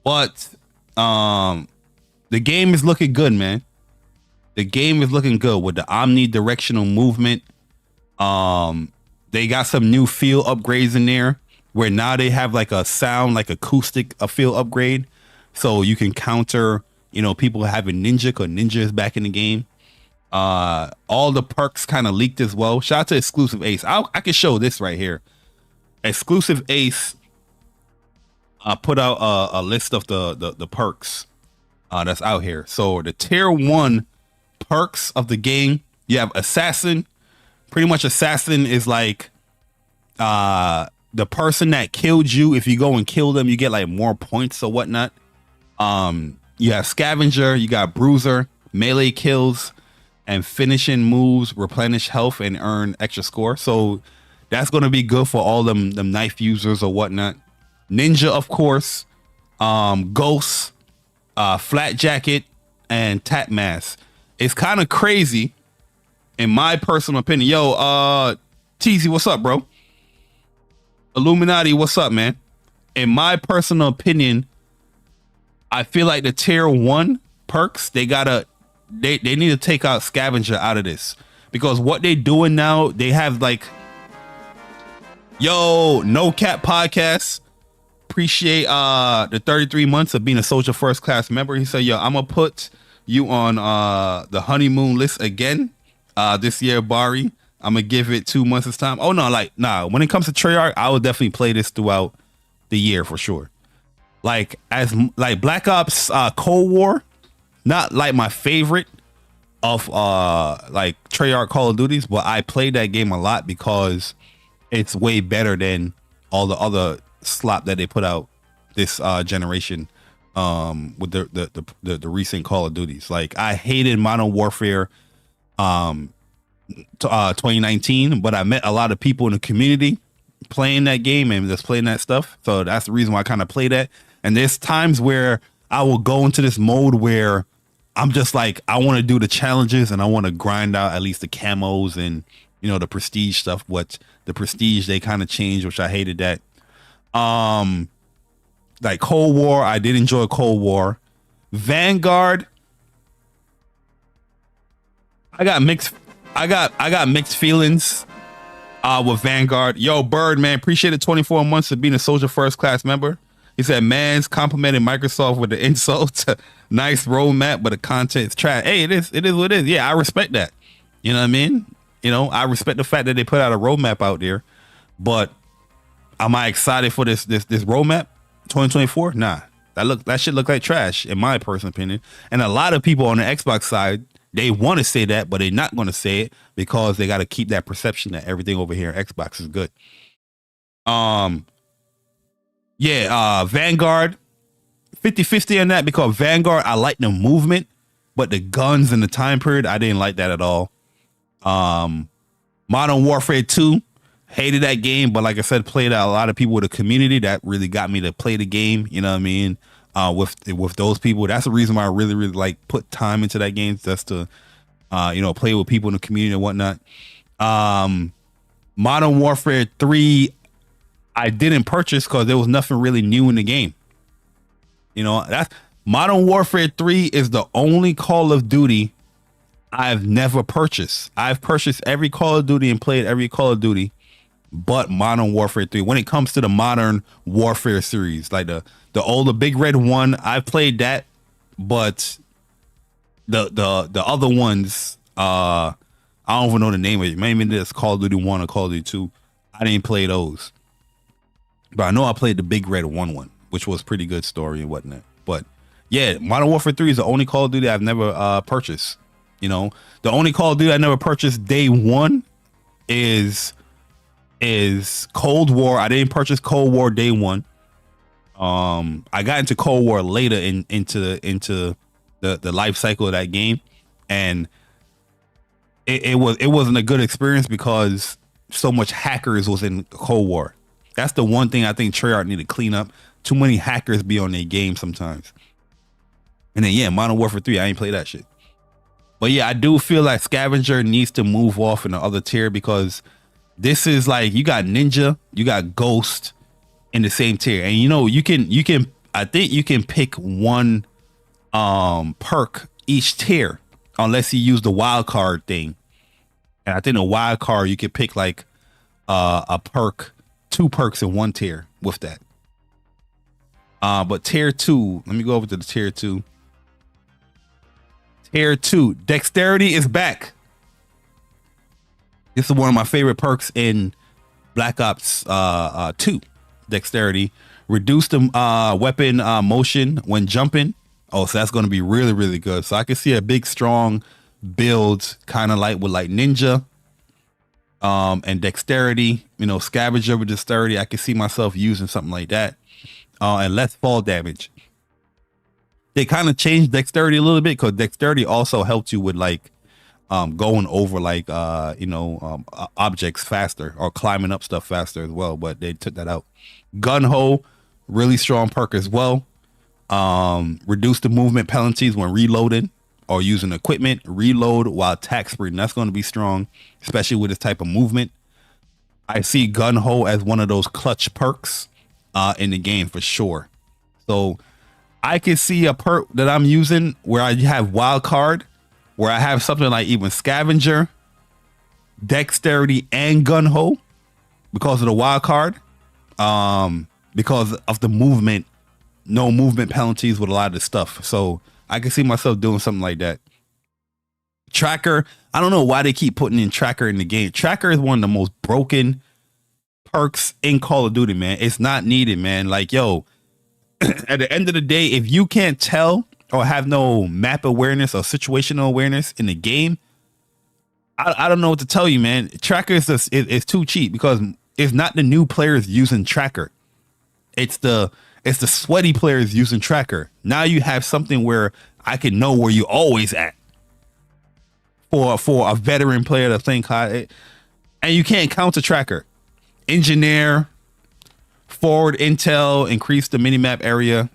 But the game is looking good, man. The game is looking good with the omnidirectional movement. They got some new field upgrades in there where now they have like a sound, like acoustic, a field upgrade. So you can counter, you know, people having Ninja, because Ninja is back in the game. All the perks kind of leaked as well. Shout out to Exclusive Ace. I can show this right here. Exclusive Ace put out a list of the perks that's out here. So the tier 1 perks of the game. You have assassin. Pretty much assassin is like the person that killed you. If you go and kill them, you get like more points or whatnot. You have scavenger, you got bruiser, melee kills, and finishing moves replenish health and earn extra score. So that's going to be good for all them knife users or whatnot. Ninja, of course, ghost, flat jacket, and tat mask. It's kind of crazy, in my personal opinion. Yo, TZ, what's up, bro? Illuminati, what's up, man? In my personal opinion, I feel like the tier 1 perks, they need to take out scavenger out of this, because what they doing now, they have like, yo, No Cap Podcast, appreciate the 33 months of being a Soldier First Class member. He said, yo, I'm gonna put you on the honeymoon list again this year, Bari. I'm gonna give it 2 months this time. Oh no, nah, when it comes to Treyarch, I would definitely play this throughout the year for sure. Like Black Ops Cold War, not like my favorite of like Treyarch Call of Duties, but I played that game a lot because it's way better than all the other slop that they put out this generation with the recent Call of Duties. Like, I hated Modern Warfare 2019, but I met a lot of people in the community playing that game and just playing that stuff. So that's the reason why I kind of play that. And there's times where I will go into this mode where I'm just like, I want to do the challenges and I want to grind out at least the camos and, you know, the prestige stuff. What the prestige, they kind of changed, which I hated that. Like Cold War, I did enjoy Cold War. Vanguard, I got mixed feelings with Vanguard. Yo, Bird, man, appreciate the 24 months of being a Soldier First Class member. He said, man's complimented Microsoft with the insult. Nice roadmap, but the content's trash. Hey, it is what it is. Yeah, I respect that. You know what I mean? You know, I respect the fact that they put out a roadmap out there. But am I excited for this roadmap 2024? Nah. That shit look like trash, in my personal opinion. And a lot of people on the Xbox side, they want to say that, but they're not going to say it because they got to keep that perception that everything over here in Xbox is good. Vanguard, 50-50 on that, because Vanguard, I like the movement, but the guns and the time period, I didn't like that at all. Modern Warfare 2, hated that game, but like I said, played a lot of people with a community that really got me to play the game. You know what I mean? With those people, that's the reason why I really like put time into that game, just to play with people in the community and whatnot. Modern Warfare 3, I didn't purchase because there was nothing really new in the game. You know, that's Modern Warfare 3 is the only Call of Duty I've never purchased. I've purchased every Call of Duty and played every Call of Duty, but Modern Warfare 3. When it comes to the Modern Warfare series, like the older Big Red one, I've played that, but the other ones, I don't even know the name of it. Maybe this Call of Duty 1 or Call of Duty 2. I didn't play those. But I know I played the Big Red one, which was pretty good story and whatnot. But yeah, Modern Warfare 3 is the only Call of Duty I've never purchased. You know, the only Call of Duty I never purchased day one is Cold War. I didn't purchase Cold War day one. I got into Cold War later into the life cycle of that game, and it wasn't a good experience because so much hackers was in Cold War. That's the one thing I think Treyarch need to clean up. Too many hackers be on their game sometimes. And then yeah, Modern Warfare 3, I ain't play that shit. But yeah, I do feel like Scavenger needs to move off in the other tier, because this is like, you got Ninja, you got Ghost in the same tier. And you know, you can I think you can pick one perk each tier unless you use the wild card thing. And I think the wild card, you can pick like a perk, 2 perks in one tier with that. But tier 2, let me go over to the tier 2. Tier 2, dexterity is back. This is one of my favorite perks in Black Ops 2. Dexterity. Reduce the weapon motion when jumping. Oh, so that's going to be really, really good. So I can see a big, strong builds kind of like with like ninja and dexterity, you know, scavenger with dexterity. I can see myself using something like that, and less fall damage. They kind of changed dexterity a little bit because dexterity also helped you with like going over like objects faster or climbing up stuff faster as well, but they took that out. Gun ho, really strong perk as well. Reduce the movement penalties when reloading or using equipment. Reload while attack sprint. That's going to be strong, especially with this type of movement. I see gun ho as one of those clutch perks in the game for sure. So I can see a perk that I'm using where I have wild card, where I have something like even scavenger, dexterity, and gun ho because of the wild card, because of the movement, no movement penalties with a lot of this stuff. So I can see myself doing something like that. Tracker, I don't know why they keep putting in tracker in the game. Tracker is one of the most broken perks in Call of Duty, man. It's not needed, man. Like, yo, at the end of the day, if you can't tell or have no map awareness or situational awareness in the game, I don't know what to tell you, man. Tracker is too cheap because it's not the new players using tracker. It's the sweaty players using tracker. Now you have something where I can know where you always at for a veteran player to think high, and you can't counter tracker. Engineer, forward intel, increase the minimap area.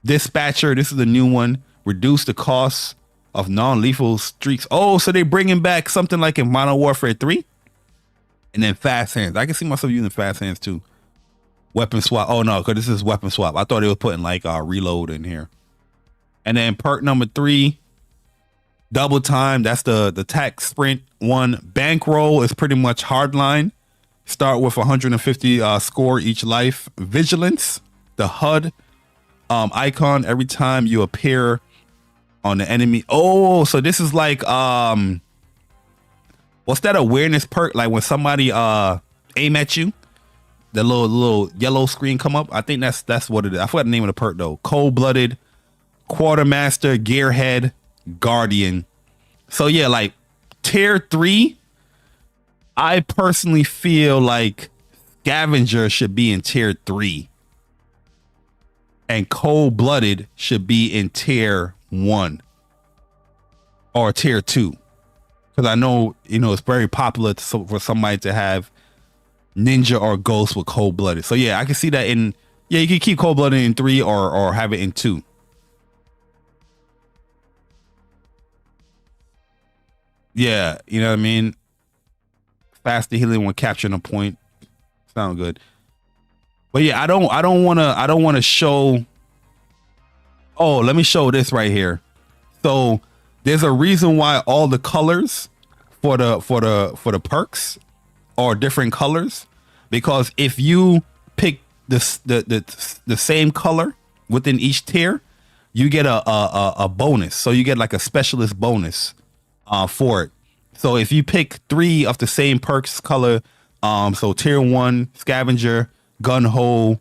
Dispatcher, this is the new one. Reduce the cost of non-lethal streaks. Oh, so they bringing back something like in Modern Warfare 3. And then fast hands. I can see myself using fast hands too. Weapon swap. Oh no, because this is weapon swap. I thought they were putting like reload in here. And then perk number 3, double time. That's the attack sprint one. Bankroll is pretty much hardline. Start with 150 score each life. Vigilance, the HUD icon every time you appear on the enemy. Oh, so this is like what's that awareness perk? Like when somebody aim at you, the little yellow screen come up. I think that's what it is. I forgot the name of the perk though. Cold-blooded, quartermaster, gearhead, guardian. So yeah, like tier 3. I personally feel like scavenger should be in tier 3. And cold-blooded should be in tier 1 or tier 2, because I know, you know, it's very popular for somebody to have ninja or ghost with cold-blooded. So yeah, I can see that in, yeah, you can keep cold-blooded in 3 or have it in 2. Yeah, you know what I mean. Faster healing when capturing a point. Sound good. But yeah, I don't want to show. Oh, let me show this right here. So there's a reason why all the colors for the perks are different colors, because if you pick the same color within each tier, you get a bonus. So you get like a specialist bonus for it. So if you pick 3 of the same perks color, so tier 1 scavenger, gun ho,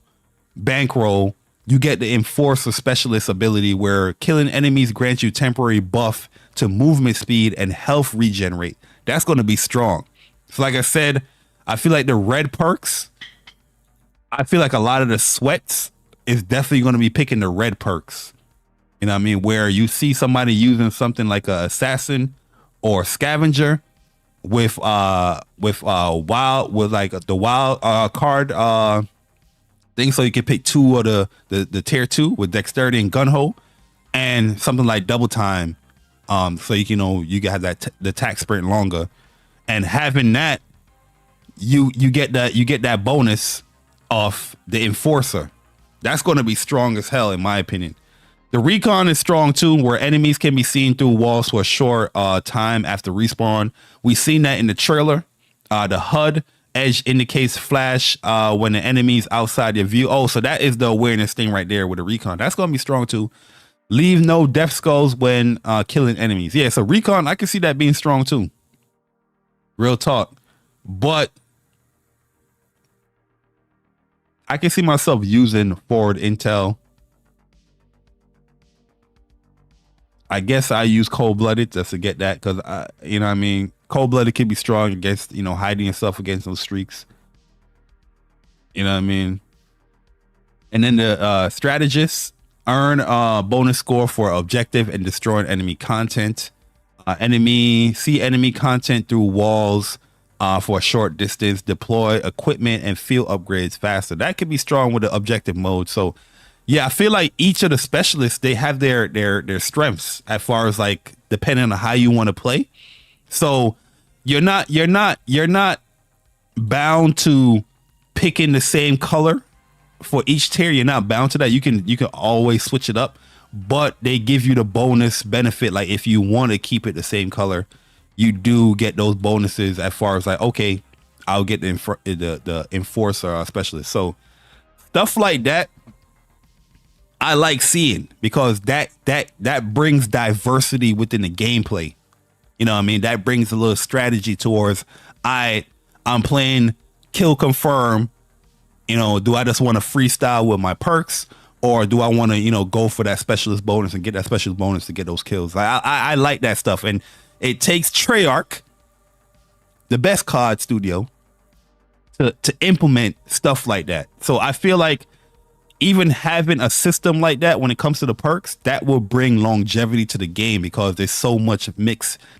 bankroll, you get the enforcer specialist ability where killing enemies grants you temporary buff to movement speed and health regenerate. That's going to be strong. So like I said, I feel like the red perks, I feel like a lot of the sweats is definitely going to be picking the red perks. You know what I mean? Where you see somebody using something like a assassin or scavenger with wild, with like the wild card thing, so you can pick 2 of the tier 2 with dexterity and gun ho, and something like double time, so you know you have that the attack sprint longer, and having that you get that bonus of the enforcer. That's going to be strong as hell in my opinion. The recon is strong too, where enemies can be seen through walls for a short time after respawn. We've seen that in the trailer. The HUD edge indicates flash when the enemy's outside your view. Oh, so that is the awareness thing right there with the recon. That's going to be strong too. Leave no death skulls when killing enemies. Yeah, so recon, I can see that being strong too. Real talk. But I can see myself using forward intel. I guess I use cold-blooded just to get that because you know what I mean, cold-blooded can be strong against, you know, hiding yourself against those streaks. You know what I mean? And then the strategists earn a bonus score for objective and destroying enemy content. See enemy content through walls for a short distance. Deploy equipment and field upgrades faster. That could be strong with the objective mode. So yeah, I feel like each of the specialists, they have their strengths as far as like depending on how you want to play. So you're not bound to picking the same color for each tier. You're not bound to that. You can always switch it up, but they give you the bonus benefit. Like if you want to keep it the same color, you do get those bonuses as far as like, okay, I'll get the enforcer specialist. So stuff like that I like seeing because that brings diversity within the gameplay. You know what I mean? That brings a little strategy towards I'm playing kill confirm. You know, do I just want to freestyle with my perks, or do I want to, you know, go for that specialist bonus and get that specialist bonus to get those kills? I like that stuff, and it takes Treyarch, the best COD studio, to implement stuff like that. So I feel like even having a system like that when it comes to the perks, that will bring longevity to the game because there's so much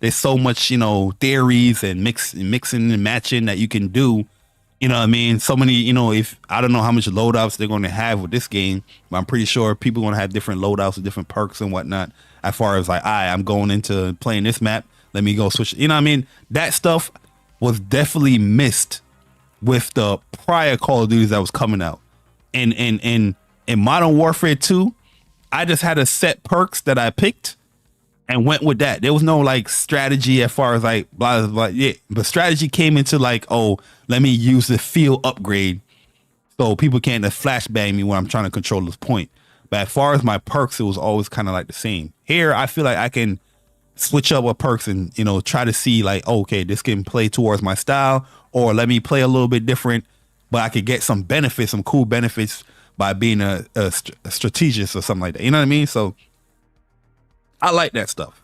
there's so much, you know, theories and mixing and matching that you can do. You know what I mean? So many, you know, if I don't know how much loadouts they're going to have with this game, but I'm pretty sure people are going to have different loadouts with different perks and whatnot. As far as like, I'm going into playing this map, let me go switch. You know what I mean? That stuff was definitely missed with the prior Call of Duties that was coming out. In Modern Warfare 2, I just had a set perks that I picked and went with that. There was no like strategy as far as like blah, blah, blah. Yeah, but strategy came into like, oh, let me use the field upgrade so people can't flashbang me when I'm trying to control this point. But as far as my perks, it was always kind of like the same. Here, I feel like I can switch up with perks and, you know, try to see like, okay, this can play towards my style, or let me play a little bit different, but I could get some benefits, some cool benefits by being a strategist or something like that. You know what I mean? So I like that stuff.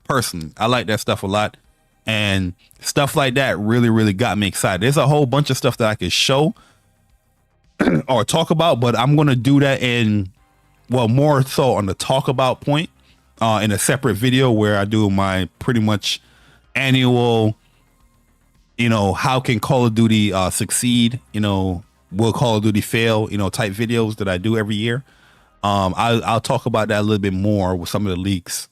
Personally, I like that stuff a lot. And stuff like that really, really got me excited. There's a whole bunch of stuff that I could show or talk about, but I'm going to do that more so on the talk about point in a separate video where I do my pretty much annual, you know, how can Call of Duty succeed? You know, will Call of Duty fail? You know, type videos that I do every year. I'll talk about that a little bit more with some of the leaks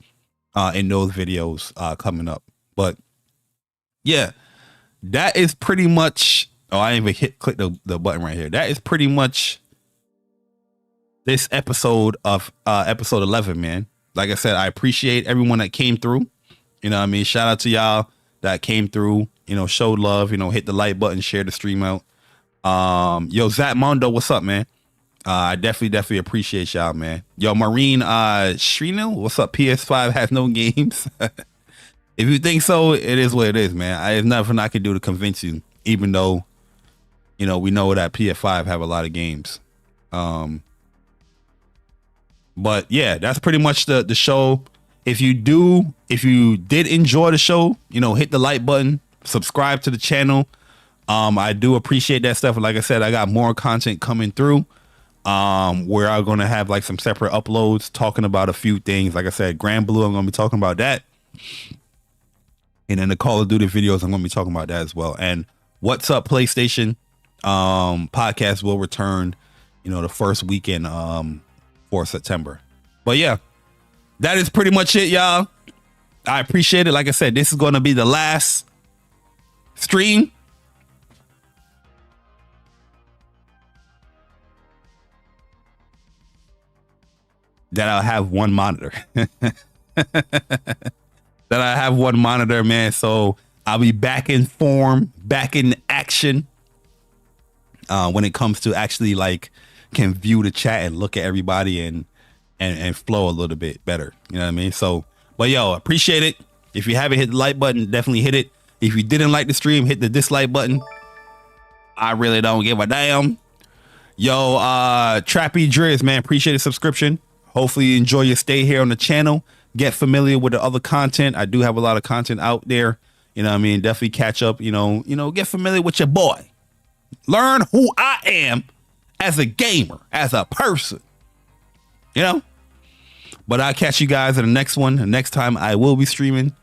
in those videos coming up. But yeah, that is pretty much. Oh, I didn't even click the button right here. That is pretty much this episode of episode 11, man. Like I said, I appreciate everyone that came through. You know what I mean? Shout out to y'all that came through, you know, showed love, you know, hit the like button, share the stream out. Yo, Zach Mondo, what's up, man? I definitely appreciate y'all, man. Yo, Marine Shrino, what's up? PS5 has no games. If you think so, it is what it is, man. There's nothing I can do to convince you, even though, you know, we know that PS5 have a lot of games. But yeah, that's pretty much the show. If you did enjoy the show, you know, hit the like button, subscribe to the channel. I do appreciate that stuff. Like I said, I got more content coming through. Where I'm gonna have like some separate uploads talking about a few things. Like I said, Grand Blue, I'm gonna be talking about that. And then the Call of Duty videos, I'm gonna be talking about that as well. And What's Up PlayStation podcast will return, you know, the first weekend for September. But yeah, that is pretty much it, y'all. I appreciate it. Like I said, this is gonna be the last stream. That I'll have one monitor. That I have one monitor, man. So I'll be back in form, back in action. When it comes to actually like can view the chat and look at everybody and flow a little bit better. You know what I mean? So, but yo, appreciate it. If you haven't hit the like button, definitely hit it. If you didn't like the stream, hit the dislike button. I really don't give a damn. Yo, Trappy Driz, man, appreciate the subscription. Hopefully you enjoy your stay here on the channel. get familiar with the other content. I do have a lot of content out there. You know what I mean? Definitely catch up, get familiar with your boy. Learn who I am as a gamer, as a person. But I'll catch you guys in the next one. The next time I will be streaming,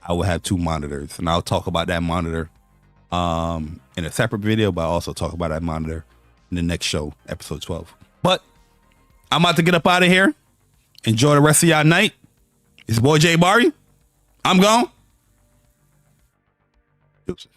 I will have 2 monitors, and I'll talk about that monitor in a separate video, but I'll also talk about that monitor in the next show, episode 12. But I'm about to get up out of here. Enjoy the rest of y'all night. It's your boy JAYBARI. I'm gone. Deuces.